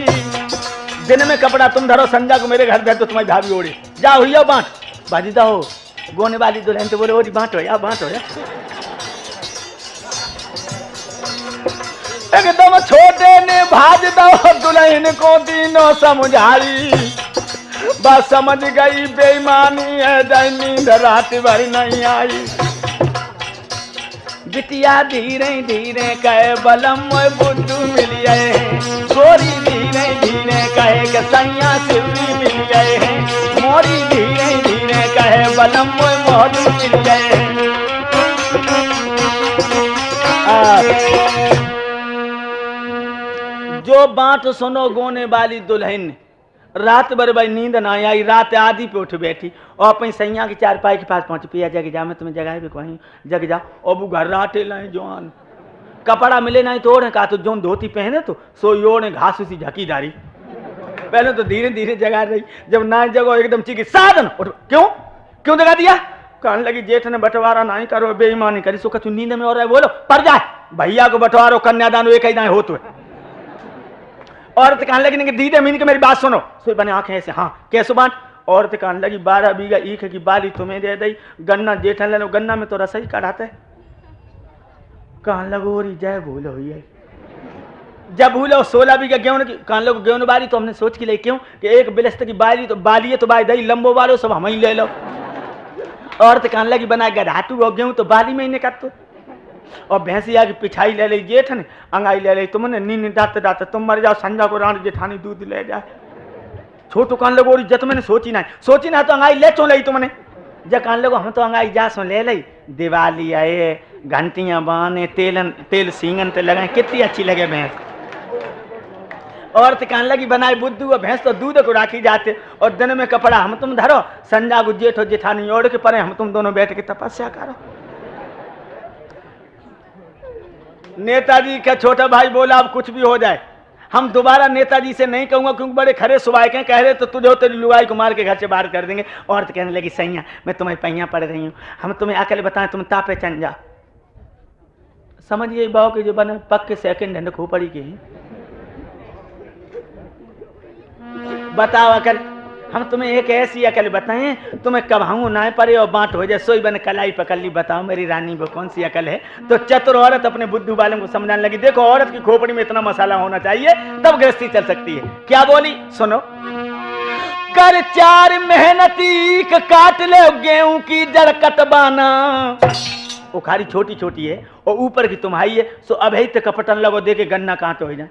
A: दिन में कपड़ा तुम धरो, संजा को मेरे घर भेज दो तुम्हारी भाभी ओढ़े। जाओ हुई बांट बाजी हो गोने वाली दुल्हन तो बोले ओरी बांटो या बांटो या। एकदम छोटे ने भाज दो दुल्हन को तीनों समझाई, बस समझ गई बेईमानी है नींद रात भर नहीं आई। बिटिया धीरे धीरे कहे बलम बुद्धू मिल गए हैं, छोरी धीरे धीरे कहे कि सैया सिवरी मिल गए हैं, मोरी धीरे धीरे कहे बलम मौजू मिल गए हैं। जो बात सुनो गोने वाली दुल्हन, रात भर भाई नींद ना आई, रात आधी पे उठ बैठी और अपनी सैया की चारपाई के पास पहुंच, पिया जग जा मैं तुम्हें जगह भी कहीं जग जा। और वो घर राटे लाए जवान कपड़ा मिले नहीं तो ओढ़े, कहा तो जो धोती पहने तो सो ओढ़े घास उसी झकीदारी। पहले तो धीरे धीरे जगा रही, जब ना जगो एकदम चीखी साधन उठ, क्यों क्यों जगा दिया? कहने लगी जेठ ने बंटवारा नहीं करो बेईमानी करी, सो कछु नींद में हो रहा है बोलो पर जाए भैया को बंटवारो कन्यादान एक ही ना हो तो। औरत कहने लगी नहीं दीदे मीन के मेरी बात सुनो, सो बने आंखें ऐसे हाँ कैसे बांट। औरत कहने लगी 12 बीघा ईख की बाली तुम्हें दे दी, गन्ना जेठन ले लो, गन्ना में तो रसोई कढ़ाते। कहने लगो री जय भूल हुई है, जब भूलो 16 बीघा गेहूं की। कहने लगो गेहूं बारी तो हमने सोच के ले क्यों कि एक बिलस्त की बाली तो बाली है तो बाई दही लंबो वालो सब हम ही ले लो। औरत कहने लगी बना गढ़ाटू और गेहूं तो बाली में ही नहीं काटो। और भैंसिया की पिछाई ले ली जेठ ने, अंगाई ले ली तुमने, नींद डांते डांते तुम मर जाओ, संजा को रानी जेठानी दूध ले जाए। छोटू कान लगो जत मैंने सोची ना तो अंगाई ले चो ली तुमने। जब कान लगो हम तो अंगाई जा सो ले ली, दिवाली आए घंटियां बाने तेल सींगन ते लगाए, कितनी अच्छी लगे भैंस। औरत कहने लगी बनाए बुद्धू और भैंस तो दूध को राखी जाते, और दिन में कपड़ा हम तुम धरो, संजा को जेठ और जेठानी ओढ़ के परे हम तुम दोनों बैठ के तपस्या करो। नेताजी का छोटा भाई बोला अब कुछ भी हो जाए हम दोबारा नेताजी से नहीं कहूंगा क्योंकि बड़े खरे सुबाह के कह रहे तो तुझे तेरी लुगाई को मार के घर से बाहर कर देंगे। औरत कहने लगी सैया मैं तुम्हें पैया पड़ रही हूँ, हम तुम्हें अकल बताएं तुम तापे चन जा। समझिए बाव के जो बने पक्के सेकंड हैंड खोपड़ी के बताओ अकल, हम तुम्हें एक ऐसी अकल बताएं तुम्हें कभाऊ ना पड़े और बांट हो जाए, सोई बने कलाई पकड़ ली। बताओ मेरी रानी वो कौन सी अकल है? तो चतुर औरत अपने बुद्धू वालों को समझाने लगी देखो औरत की खोपड़ी में इतना मसाला होना चाहिए तब गृहस्थी चल सकती है। क्या बोली सुनो, कर 4 मेहनती काट ले गेहूं की जड़ कटबाना। उखाड़ी छोटी छोटी है और ऊपर की तुम्हारी है, सो अभी तक कपटन लगो देखे गन्ना कांटे हो जाए,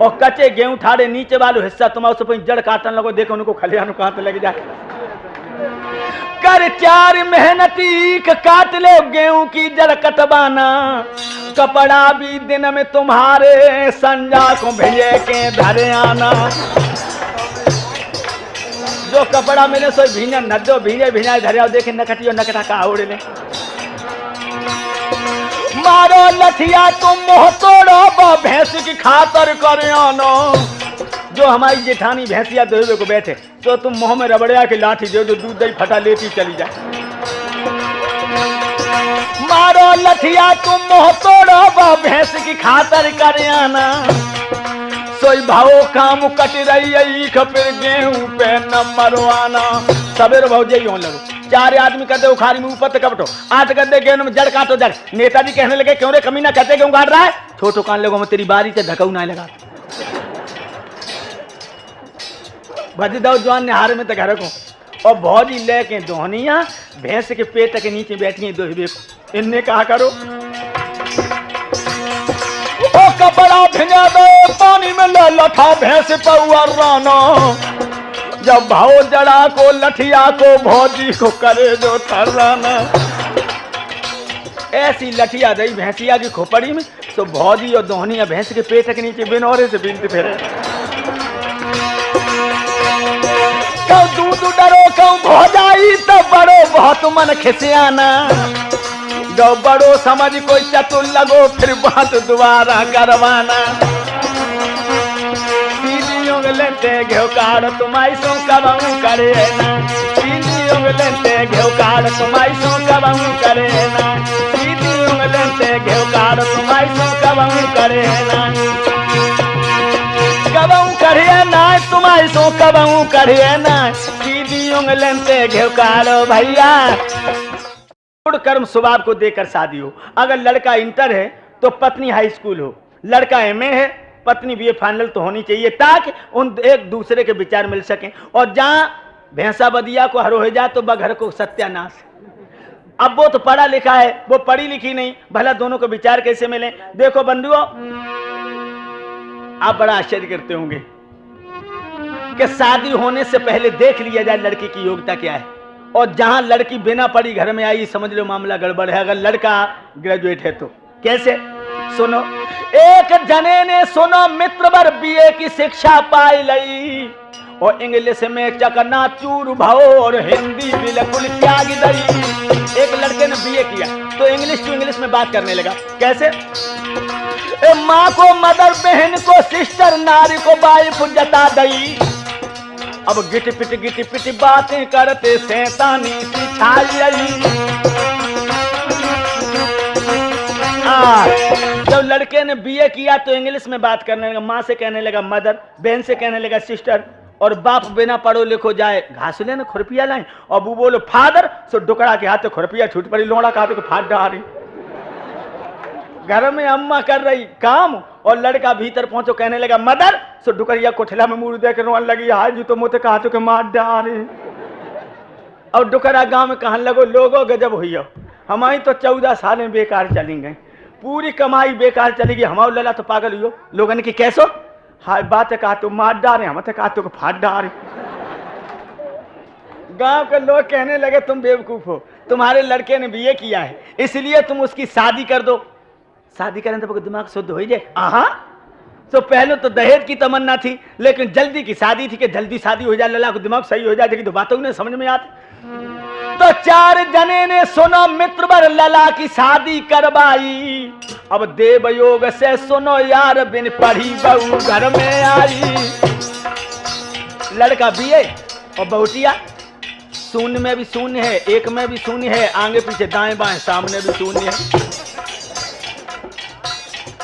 A: और कच्चे गेहूं ठाड़े नीचे वालों हिस्सा तुम्हारे से जड़ काटन लगो देखो उनको खलियान कांटे लग जाए। कर 4 मेहनती काट ले गेहूं की जड़ कटबाना, कपड़ा भी दिन में तुम्हारे संजा को भेजे के धरे आना। जो कपड़ा मिले सो भीना नदो भीजे भीना धरे देखे नकटियो नकटा का उड़ ले। मारो लठिया तुम मोह तोड़ो भैंस की खातर करे आनो। जो हमारी जेठानी भैंसिया दोवे को बैठे तो तुम मुंह में रबड़िया की लाठी दे दो दूध दही फटा लेती चली जाए। मारो लठिया तुम मोह तोड़ो भैंस की खातर करे आना। सोई भाव काम कट रही फिर गेहूं पे न मरवाना। सवेरे भाव जई होने लगो 4 आदमी कहते उखाड़ी में ऊपर तक कपटो 8 कहते गेहूं में जड़ काटो जड़। नेताजी कहने लगे क्यों रे कमीना कहते गेहूं काट रहा है? छोटो कान लोगों में तेरी बारी से धकाऊ ना लगा भज दो जवान निहार में तो घर को। और भौजी लेके दोहनिया भैंस के पेट के नीचे बैठी दोहबे को। इनने कहा करो ओ कपड़ा भिजा दो पानी में लठा भैंस पौआ रानो। जब भाव जड़ा को लठिया को भौजी को करे दो थर्राना। ऐसी लठिया दई भैंसिया की खोपड़ी में तो भौजी और दोहनिया भैंस के पेट के नीचे बिनौरे से बिनते फिरे। कौ दूध डरो कौ भौजाई तो बड़ो बहुत मन खिसियाना। जो बड़ो समझ कोई चतुर लगो फिर बात दोबारा करवाना। उंगलते घेव काड़ तुम्हारी सो कबहू करे ना, सीधी उंगलते घेव काड़ तुम्हारी सो कबहू करे ना, सीधी उंगलते घेव काड़ तुम्हारी सो कबहू करे ना, कबहू करे ना तुम्हारी सो कबहू करे ना, सीधी उंगलते घेव काड़ भैया। कर्म स्वभाव को देकर शादी हो। अगर लड़का इंटर है तो पत्नी हाई स्कूल हो, लड़का एमए है पत्नी बीए फाइनल तो होनी चाहिए, ताकि उन एक दूसरे के विचार मिल सकें। और जहां भैंसा बदिया को हरो हो जाए तो बघर को सत्यानाश। अब वो तो पढ़ा लिखा है, वो पढ़ी लिखी नहीं, भला दोनों को विचार कैसे मिले। देखो बंधुओं, आप बड़ा आश्चर्य करते होंगे कि शादी होने से पहले देख लिया जाए लड़की की योग्यता क्या है, और जहां लड़की बिना पढ़ी घर में आई समझ लो मामला गड़बड़ है। अगर लड़का ग्रेजुएट है तो कैसे? सुनो, एक जने ने सुनो मित्र बर बीए की शिक्षा पाई लई, और इंग्लिश में चकनाचूर भाव और हिंदी बिल्कुल त्याग दई। एक लड़के ने बीए किया तो इंग्लिश टू इंग्लिश में बात करने लगा। कैसे? माँ को मदर, बहन को सिस्टर, नारी को वाइफ जता दई। अब गिटी पिटी बातें करते शैतानी सी छाई। जब लड़के ने बीए किया तो इंग्लिश में बात करने लगा, माँ से कहने लगा मदर, बहन से कहने लगा सिस्टर, और बाप बिना पढ़ो लिखो जाए घास लेना खुरपिया लाए, और वो बोलो फादर, सो डुकड़ा के हाथ खुरपिया छूट पड़ी, लोड़ा के हाथ को फाट डाली। घर में अम्मा कर रही काम और लड़का भीतर पहुंचो कहने लगा मदर, सो डुकरिया कोठला में मुंह देकर रोने लगी, हाय जी तो मुझे कहा तो के मार डाले। और डुकरा गांव में कहने लगो लोगो गजब हुई हो, हमारी तो 14 सालें बेकार चली गई, पूरी कमाई बेकार चली गई, हमारे लला तो पागल हुई हो। लोगों की कैसो हाय बात कहा तो मार डाले, हम कहा तो फाट डाले। गांव के लोग कहने लगे तुम बेवकूफ हो, तुम्हारे लड़के ने बीए किया है इसलिए तुम उसकी शादी कर दो। शादी करें तो दिमाग शुद्ध हो जाए। तो पहले तो दहेज की तमन्ना थी, लेकिन जल्दी की शादी थी कि जल्दी शादी हो जाए, लला को दिमाग सही हो जाए, तो बातों ने समझ में आती। तो 4 जने ने सुनो मित्र बर लला की शादी करवाई। अब देव योग से सुनो यार बिन पढ़ी बहू घर में आई। लड़का बीए और बहुटिया शून्य में भी शून्य है, एक में भी शून्य है, आगे पीछे दाएं बाएं सामने भी शून्य है।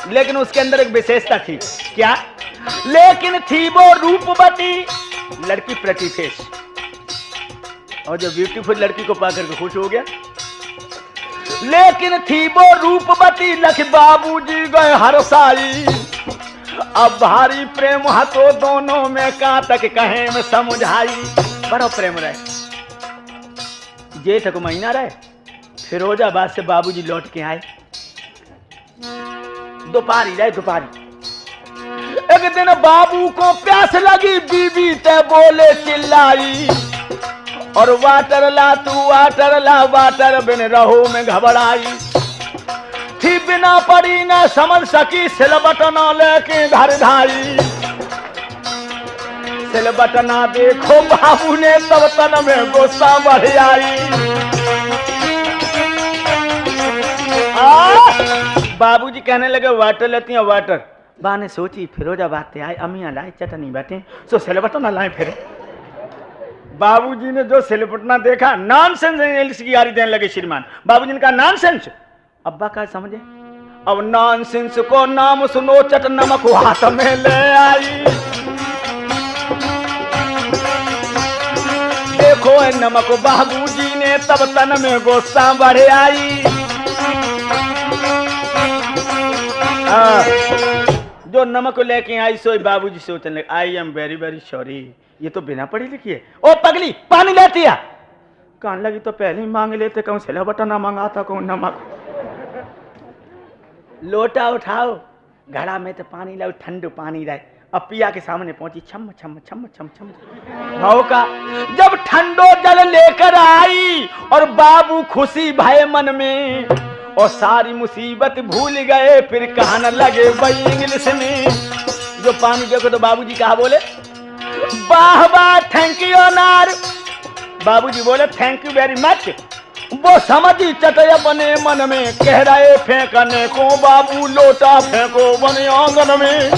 A: लेकिन उसके अंदर एक विशेषता थी। क्या? लेकिन थी वो रूपवती लड़की, प्रति फेस, और जो ब्यूटीफुल लड़की को पाकर के खुश हो गया। लेकिन थी वो रूपवती लख बाबूजी गए हरसाई। अब भारी प्रेम हाथों दोनों में का तक कहे में समझाई। बड़ा प्रेम रहे, जेठ को महीना रहे, फिरोजाबाद से बाबूजी लौट के आए, दोपहरी रहे दोपहरी। एक दिन बाबू को प्यास लगी, बीबी ते बोले चिल्लाई, और वाटर ला तू वाटर ला, वाटर बिन रहो में घबराई। थी बिना पड़ी न समझ सकी, सिलबटना लेके घर धाई। सिलबटना देखो बाबू ने तब तन में गुस्सा बढ़ आई। बाबूजी कहने लगे वाटर लेती हैं वाटर। बा ने सोची फिरोजाबाद से आए, अम्मियाँ लाए चटनी बैठे, सो सिलबटना लाए फिर। बाबूजी ने जो सिलबटना देखा, नॉनसेंस इंग्लिश की गाली देने लगे श्रीमान। बाबूजी ने कहा नॉनसेंस। अब्बा क्या समझे? अब नॉनसेंस को नाम सुनो, चट नमक हाथ में ले आई। देखो नमक बाबूजी ने तब तन में गुस्सा बढ़ आई। जो नमक लेके आई सोई बाबूजी सोचने लगे, I am very very sorry, ये तो बिना पढ़ी लिखी है। ओ पगली पानी लेती है। कहने लगी तो पहले ही मांग लेते, कहूँ सिलबटा ना मंगाता, कहूँ नमक। लोटा उठाओ, घड़ा में तो पानी लाओ, ठंडो पानी रहे। अब पिया के सामने पहुंची, छम छम छम छम छम भाव का। जब ठंडो जल लेकर आई और बाबू खुशी भय मन में, और सारी मुसीबत भूल गए, फिर कहने लगे भाई इंग्लिश में। जो पानी देखो तो बाबूजी कहा बोले, वाह वाह थैंक यू नार। बाबूजी बोले थैंक यू वेरी मच। वो समझी चटे अपने मन में, कह रहे फेंकने को बाबू लोटा फेंको बने आंगन में।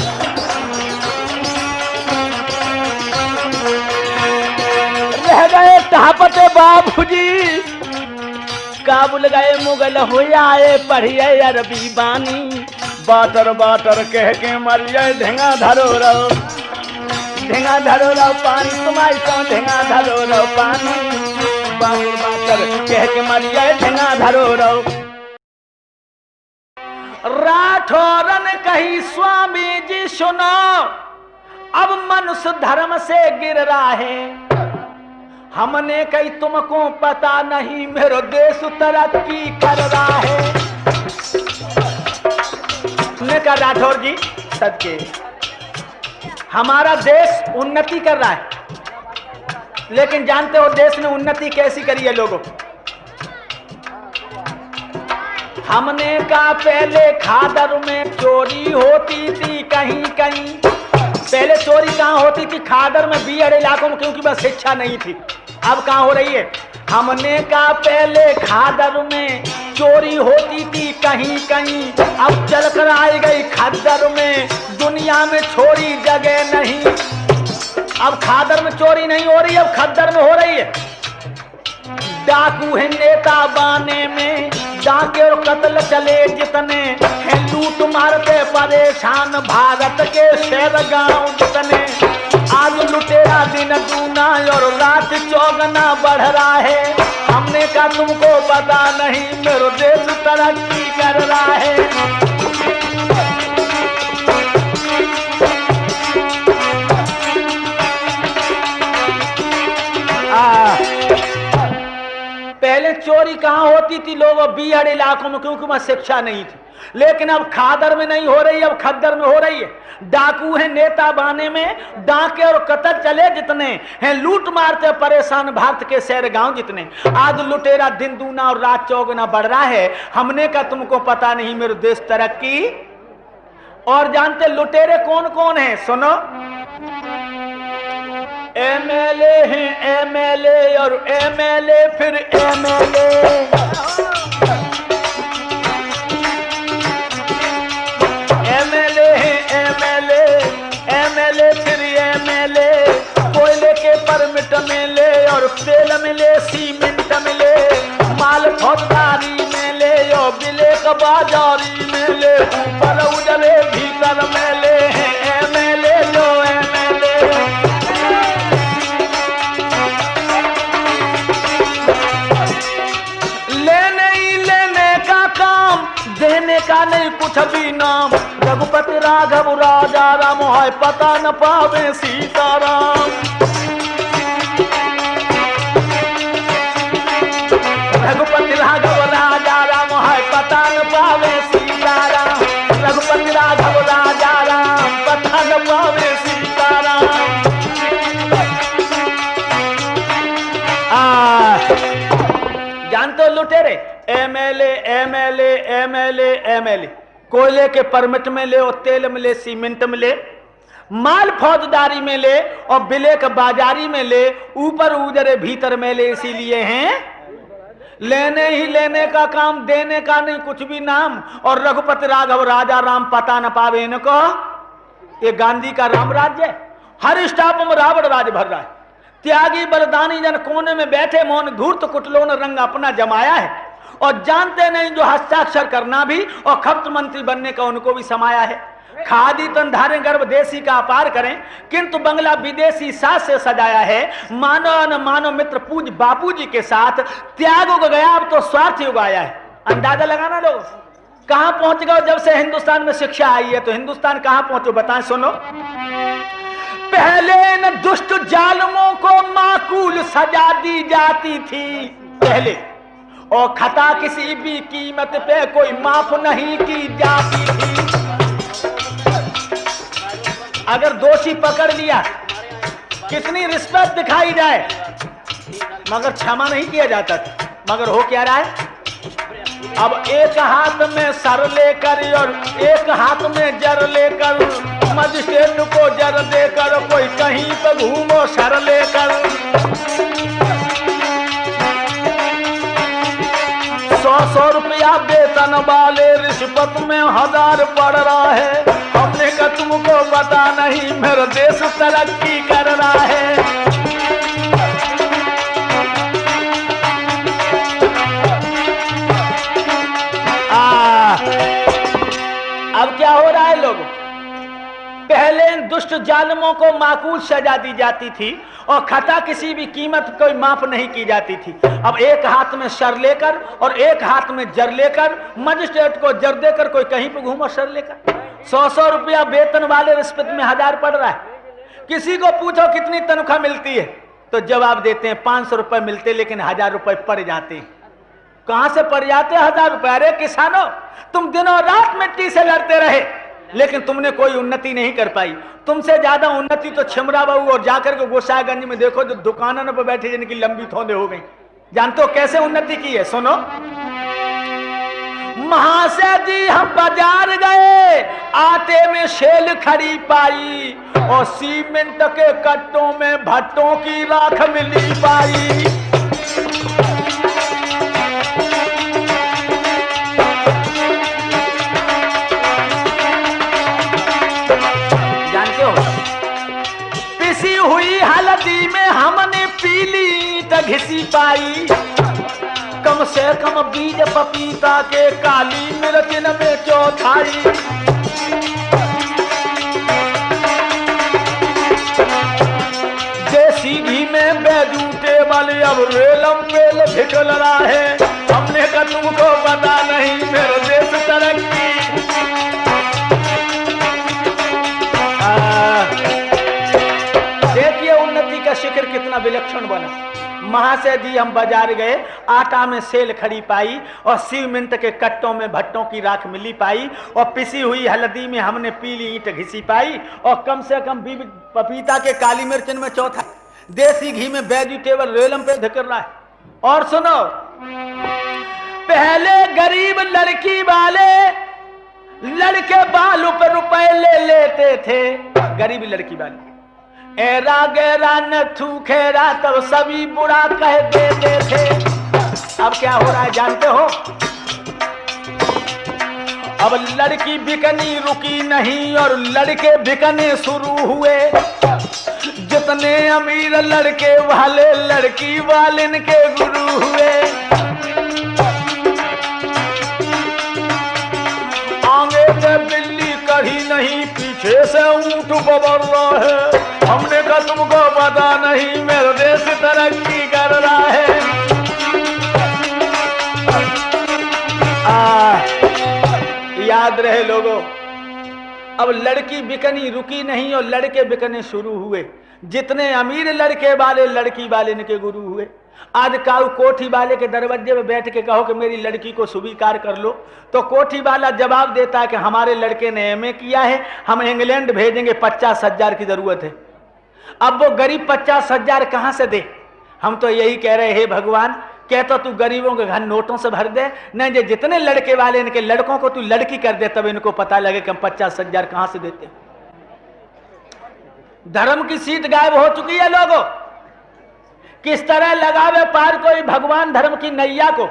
A: टहपते बाबूजी काबुल गए मुगल हो आए पढ़िए अरबी बानी बाटर बाटर कह के मरिए ढेंगा धरो रहो पानी तुम्हारी तो ढेंगा धरो रहो पानी बाटर बाटर कह के मरिए ढेंगा धरो रहो। राठौरन कही स्वामी जी सुनो अब मनुष्य धर्म से गिर रहा है। हमने कही तुमको पता नहीं मेरा देश तरक्की कर रहा है। ने कहा राठौर जी सत्य हमारा देश उन्नति कर रहा है, लेकिन जानते हो देश ने उन्नति कैसी करी है लोगों। हमने कहा पहले खादर में चोरी होती थी कहीं कहीं, पहले चोरी कहां होती थी? खादर में बीहड़ इलाकों में, क्योंकि बस शिक्षा नहीं थी। अब कहां हो रही है? हमने कहा पहले खादर में चोरी होती थी कहीं कहीं, अब चलकर आई गई खद्दर में, दुनिया में छोड़ी जगह नहीं। अब खादर में चोरी नहीं हो रही, अब खद्दर में हो रही है। डाकू है नेता बाने में, डाके और कत्ल चले जितने हैं, लूट मारते परेशान भारत के शहर गांव जितने। आज लुटेरा दिन दूना और रात चौगना बढ़ रहा है। हमने कहा तुमको पता नहीं मेरा देश तरक्की कर रहा है। पहले चोरी कहां होती थी लोगों? बीहड़ इलाकों में, क्योंकि वहां शिक्षा नहीं थी। लेकिन अब खादर में नहीं हो रही, अब खद्दर में हो रही है। डाकू है नेता बाने में, डाके और कत्ल चले जितने हैं, लूट मारते परेशान भारत के शहर गांव जितने। आज लुटेरा दिन दूना और रात चौगुना बढ़ रहा है। हमने कहा तुमको पता नहीं मेरा देश तरक्की। और जानते लुटेरे कौन कौन है? सुनो, एमएलए हैं एमएलए और एमएलए फिर एमएलए। एमएलए हैं एमएलए, एमएलए फिर एमएलए। कोयले के परमिट मिले और तेल मिले, सीमेंट मिले, माल फौजदारी मिले और बिले का बाजारी मिले, ऊपर उजले भीतर मिले हैं एमएलए जो एमएलए। देने का नहीं कुछ भी नाम, रघुपति राघव राजा राम है पता न पावे सीताराम। रघुपति राघव राजा राम है पता न पावे सीताराम। रघुपति राघव राजा राम पता न पावे सीताराम। जानते हो लुटेरे? MLA MLA MLA MLA. कोयले के परमिट में ले और तेल में ले, सीमेंट में ले, माल फौजदारी में ले और बिले का बाजारी में ले, ऊपर उजरे भीतर में ले। इसीलिए हैं लेने ही लेने का काम, देने का नहीं कुछ भी नाम। और रघुपति राघव राजा राम पता न पावे इनको। ये गांधी का राम राज्य है। हर स्टाप में रावण राज भर रहा है। त्यागी बलिदानी जन कोने में बैठे, मौन धूर्त कुटलोन रंग अपना जमाया है। और जानते नहीं जो हस्ताक्षर करना भी और खप्त मंत्री बनने का उनको भी समाया है। खादी तन धारे गर्भ देसी का अपार करें, किंतु बंगला विदेशी साथ से सजाया है। मानो न मानो मित्र पूज बापू जी के साथ, त्याग हो गया अब तो स्वार्थ युग आया है। अंदाजा लगाना लोग कहां पहुंच गए जब से हिंदुस्तान में शिक्षा आई है। तो हिंदुस्तान कहां पहुंचे बताएं, सुनो। पहले न दुष्ट जालिमों को माकूल सजा दी जाती थी पहले, और खता किसी भी कीमत पे कोई माफ नहीं की जाती थी। अगर दोषी पकड़ लिया कितनी रिस्पेक्ट दिखाई जाए, मगर क्षमा नहीं किया जाता था। मगर हो क्या रहा है? अब एक हाथ में सर लेकर और एक हाथ में जर लेकर, मजिस्ट्रेट को जर देकर कोई कहीं पे घूमो सर लेकर। 100 रुपया वेतन वाले रिश्वत में 1000 पड़ रहा है। हमने कहा तुमको पता नहीं मेरा देश तरक्की कर रहा है। अब क्या हो रहा है लोग, पहले इन दुष्ट जालिमों को माकूल सजा दी जाती थी और खता किसी भी कीमत कोई माफ नहीं की जाती थी। अब एक हाथ में सर लेकर और एक हाथ में जर लेकर मजिस्ट्रेट को जर देकर कोई कहीं पे घूमो सर लेकर। 100 रुपया वेतन वाले रिश्वत में 1000 पड़ रहा है। किसी को पूछो कितनी तनख्वाह मिलती है तो जवाब देते हैं 500 रुपए मिलते, लेकिन 1000 रुपए पड़ जाते हैं। कहां से पड़ जाते हैं 1000 रुपए? अरे किसानों, तुम दिनों रात मिट्टी से लड़ते रहे लेकिन तुमने कोई उन्नति नहीं कर पाई। तुमसे ज्यादा उन्नति तो छिमरा बाबू और जाकर के गोसाईगंज में देखो जो दुकानों पर बैठे जिनकी लंबी थोंदे हो गई। जानते हो कैसे उन्नति की है? सुनो, महाशय जी हम बाजार गए, आटे में सेल खड़ी पाई और सीमेंट के कट्टों में भट्टों की राख मिली पाई। जानते हो, पिसी हुई हल्दी में हमने पीली ईंट घिसी पाई, कम से कम बीज पपीता के काली मिर्च में चौथाई। देसी घी में बैजू टेबल अब रेलम पेल भिकल रहा है। हमने कहा तुमको पता नहीं मेरा देश तरक्की। देखिए उन्नति का शिखर कितना विलक्षण बना। महाशय जी हम बाजार गए, आटा में सेल खड़ी पाई और सीमेंट के कट्टों में भट्टों की राख मिली पाई और पिसी हुई हल्दी में हमने पीली ईंट घिसी पाई और कम से कम बीज पपीता के काली मिर्चन में चौथा, देसी घी में वेजिटेबल रेलम पे धिकर रहा है। और सुनो, पहले गरीब लड़की वाले लड़के बालों पर रुपए ले लेते थे, गरीब लड़की वाले एरा गैरा न थूखेरा तब सभी बुरा कह देते थे। अब क्या हो रहा है जानते हो? अब लड़की बिकनी रुकी नहीं और लड़के बिकने शुरू हुए। जितने अमीर लड़के वाले लड़की वाले के गुरु हुए। आगे से बिल्ली कहीं नहीं, पीछे से ऊंट बबर रहा है। हमने कहा तुमको पता नहीं मेरा देश तरक्की कर रहा है। याद रहे लोगों, अब लड़की बिकनी रुकी नहीं और लड़के बिकने शुरू हुए। जितने अमीर लड़के वाले लड़की वाले इनके गुरु हुए। आज काऊ कोठी वाले के दरवाजे में बैठ के कहो कि मेरी लड़की को स्वीकार कर लो, तो कोठी वाला जवाब देता है कि हमारे लड़के ने एमए किया है, हम इंग्लैंड भेजेंगे, 50,000 की जरूरत है। अब वो गरीब 50,000 कहां से दे? हम तो यही कह रहे हैं भगवान, कहता तू गरीबों के घर नोटों से भर दे, नहीं जो जितने लड़के वाले इनके लड़कों को तू लड़की कर दे, तब इनको पता लगे कि हम 50,000 कहां से देते। धर्म की सीट गायब हो चुकी है लोगों। किस तरह लगावे पार कोई भगवान धर्म की नैया को।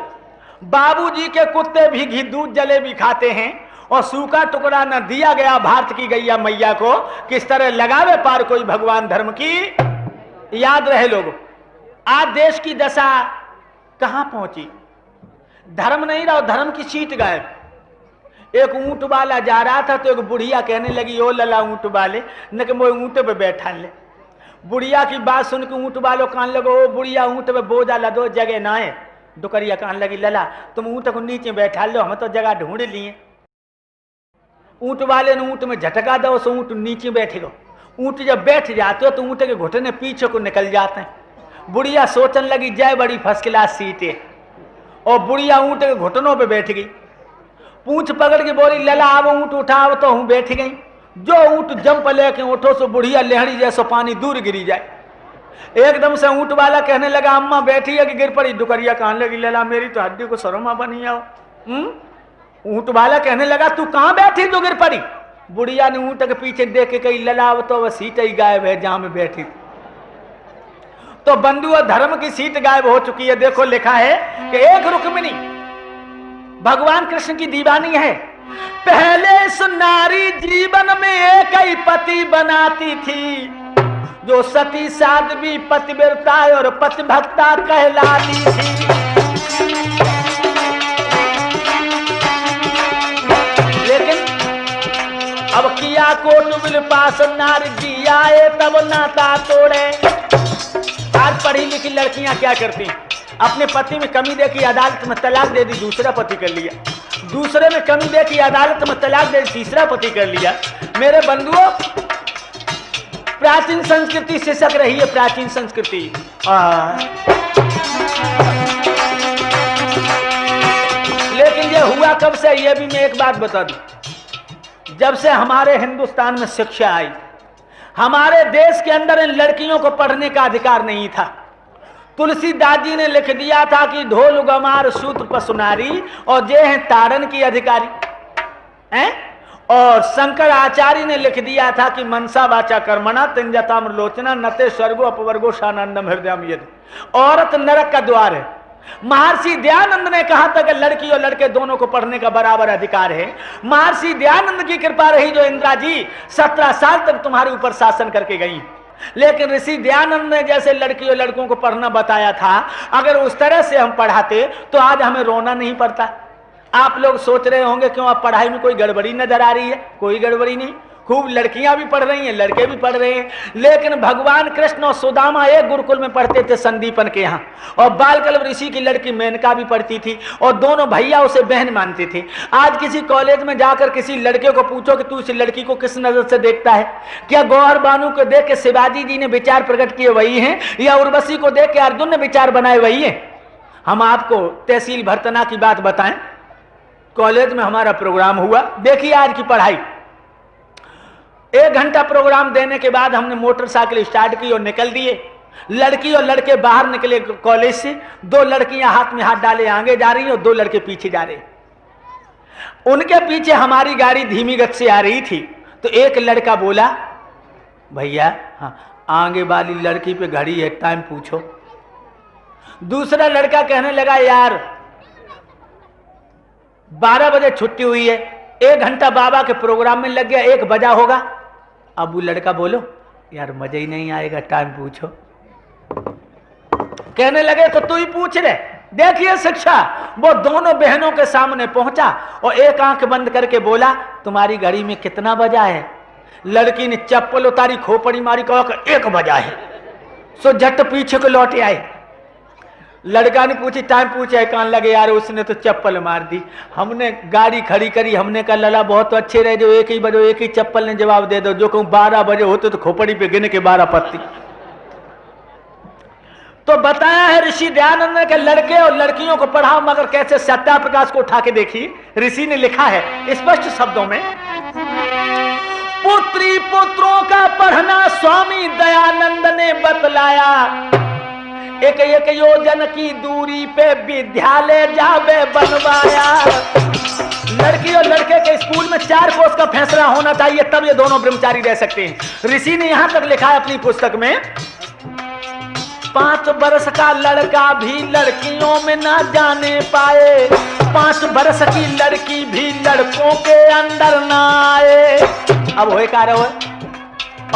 A: बाबूजी के कुत्ते भी घी दूध जलेबी खाते हैं और सूखा टुकड़ा न दिया गया भारत की गैया मैया को। किस तरह लगावे पार कोई भगवान धर्म की। याद रहे लोगों, आज देश की दशा कहां पहुंची? धर्म नहीं रहा, धर्म की सीट गायब। एक ऊंट वाला जा रहा था तो एक बुढ़िया कहने लगी, ओ लला ऊंट वाले न कि वो ऊंट पे बैठा ले। बुढ़िया की बात सुन के ऊंट वालों कान लगो, ओ बुढ़िया ऊंट पे बोझा लदो, जगह ना है। डुकरिया कान लगी, लला तुम ऊंट को नीचे बैठा लो, हम तो जगह ढूंढ लिए। ऊंट वाले ने ऊंट में झटका दो, सो ऊंट नीचे बैठेगा। ऊंट जब बैठ जाते हो तो ऊंट के घुटने पीछे को निकल जाते हैं। बुढ़िया सोचने लगी, जय बड़ी फर्स्ट क्लास सीट है, और बुढ़िया ऊंट के घुटनों पे बैठ गई। पूंछ पकड़ के बोली, लला अब ऊंट उठाओ, तो हूं बैठ गई। जो ऊंट जंप लेके उठो सो बुढ़िया लेहड़ी जैसो पानी दूर गिरी जाए। एकदम से ऊंट वाला कहने लगा, अम्मा बैठी है कि गिर पड़ी। डुकरिया कहने लगी, लला मेरी तो हड्डी को शर्मा बनी आओ। ऊंट वाला कहने लगा, तू कहां बैठी जो गिर पड़ी? बुढ़िया ने ऊंट के पीछे देख के कही, लला अब तो वह सीट ही गायब है जहां में बैठी थी। तो बंधु और धर्म की सीट गायब हो चुकी है। देखो लिखा है कि एक रुक्मिणी भगवान कृष्ण की दीवानी है। पहले इस नारी जीवन में एक ही पति बनाती थी, जो सती साध्वी पतिव्रता और पतिभक्ता कहलाती थी। लेकिन अब किया कोट बिल पास नार जियाए तब नाता तोड़े। आज पढ़ी लिखी लड़कियां क्या करती, अपने पति में कमी देखी अदालत में तलाक दे दी, दूसरा पति कर लिया। दूसरे में कमी देखी अदालत में तलाक दे दी, तीसरा पति कर लिया। मेरे बंधुओं, प्राचीन संस्कृति शिक्षक रही है, प्राचीन संस्कृति। लेकिन ये हुआ कब से, ये भी मैं एक बात बता दूं। जब से हमारे हिंदुस्तान में शिक्षा आई, हमारे देश के अंदर इन लड़कियों को पढ़ने का अधिकार नहीं था। तुलसीदास जी ने लिख दिया था कि ढोल गमार सूत्र पसुनारी और जे हैं तारण की अधिकारी हैं। और शंकर आचार्य ने लिख दिया था कि मनसा वाचा कर्मणा तिंजताम्रलोचना नते स्वर्गो अपवर्गो शानंदम हृदयम यदि। औरत नरक का द्वार है। महर्षि दयानंद ने कहा था कि लड़की और लड़के दोनों को पढ़ने का बराबर अधिकार है। महर्षि दयानंद की कृपा रही जो इंदिरा जी 17 साल तक तुम्हारे ऊपर शासन करके गई। लेकिन ऋषि दयानंद ने जैसे लड़की और लड़कों को पढ़ना बताया था, अगर उस तरह से हम पढ़ाते तो आज हमें रोना नहीं पड़ता। आप लोग सोच रहे होंगे क्यों आप पढ़ाई में कोई गड़बड़ी नजर आ रही है। कोई गड़बड़ी नहीं, खूब लड़कियां भी पढ़ रही हैं, लड़के भी पढ़ रहे हैं। लेकिन भगवान कृष्ण और सुदामा एक गुरुकुल में पढ़ते थे संदीपन के यहाँ, और बालकल्प ऋषि की लड़की मेनका भी पढ़ती थी, और दोनों भैया उसे बहन मानते थे। आज किसी कॉलेज में जाकर किसी लड़के को पूछो कि तू इस लड़की को किस नजर से देखता है, क्या गौहर बानू को देख के शिवाजी जी ने विचार प्रकट किए वही हैं, या उर्वशी को देख के अर्जुन ने विचार बनाए वही है। हम आपको तहसील भरतना की बात बताएं। कॉलेज में हमारा प्रोग्राम हुआ, देखिए आज की पढ़ाई। 1 घंटा प्रोग्राम देने के बाद हमने मोटरसाइकिल स्टार्ट की और निकल दिए। लड़की और लड़के बाहर निकले कॉलेज से। 2 लड़कियां हाथ में हाथ डाले आगे जा रही और 2 लड़के पीछे जा रहे। उनके पीछे हमारी गाड़ी धीमी गति से आ रही थी, तो एक लड़का बोला, भैया हाँ आगे वाली लड़की पे घड़ी है, टाइम पूछो। दूसरा लड़का कहने लगा, यार 12 बजे छुट्टी हुई है, 1 घंटा बाबा के प्रोग्राम में लग गया, 1 बजा होगा। अब वो लड़का बोलो, यार मजा ही नहीं आएगा, टाइम पूछो। कहने लगे तो तू ही पूछ ले। देखिए शिक्षा, वो दोनों बहनों के सामने पहुंचा और एक आंख बंद करके बोला, तुम्हारी घड़ी में कितना बजा है। लड़की ने चप्पल उतारी, खोपड़ी मारी, कहा 1 बजा है। सो झट पीछे को लौटे आए। लड़का ने पूछी, टाइम पूछा है, कान लगे, यार उसने तो चप्पल मार दी। हमने गाड़ी खड़ी करी, हमने कहा लला बहुत तो अच्छे रहे जो 1 ही बजे, 1 ही चप्पल ने जवाब दे दो। जो कहूं 12 बजे होते तो खोपड़ी पे गिने के 12 पत्ती। तो बताया है ऋषि दयानंद ने कि लड़के और लड़कियों को पढ़ाओ, मगर कैसे। सत्या प्रकाश को उठा के देखिए, ऋषि ने लिखा है स्पष्ट शब्दों में, पुत्री पुत्रों का पढ़ना स्वामी दयानंद ने बतलाया। 1 योजन की दूरी पे विद्यालय जावे बनवाया। लड़की और लड़के के स्कूल में 4 कोस का फैसला होना चाहिए, तब ये दोनों ब्रह्मचारी रह सकते हैं। ऋषि ने यहां तक लिखा है अपनी पुस्तक में, 5 बरस का लड़का भी लड़कियों में ना जाने पाए, 5 बरस की लड़की भी लड़कों के अंदर ना आए। अब होए का रहो,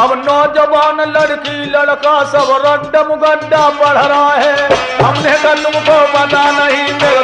A: अब नौजवान लड़की लड़का सब रड्डम गड्ढा पढ़ रहा है। हमने कहा तुमको पता नहीं, मेरा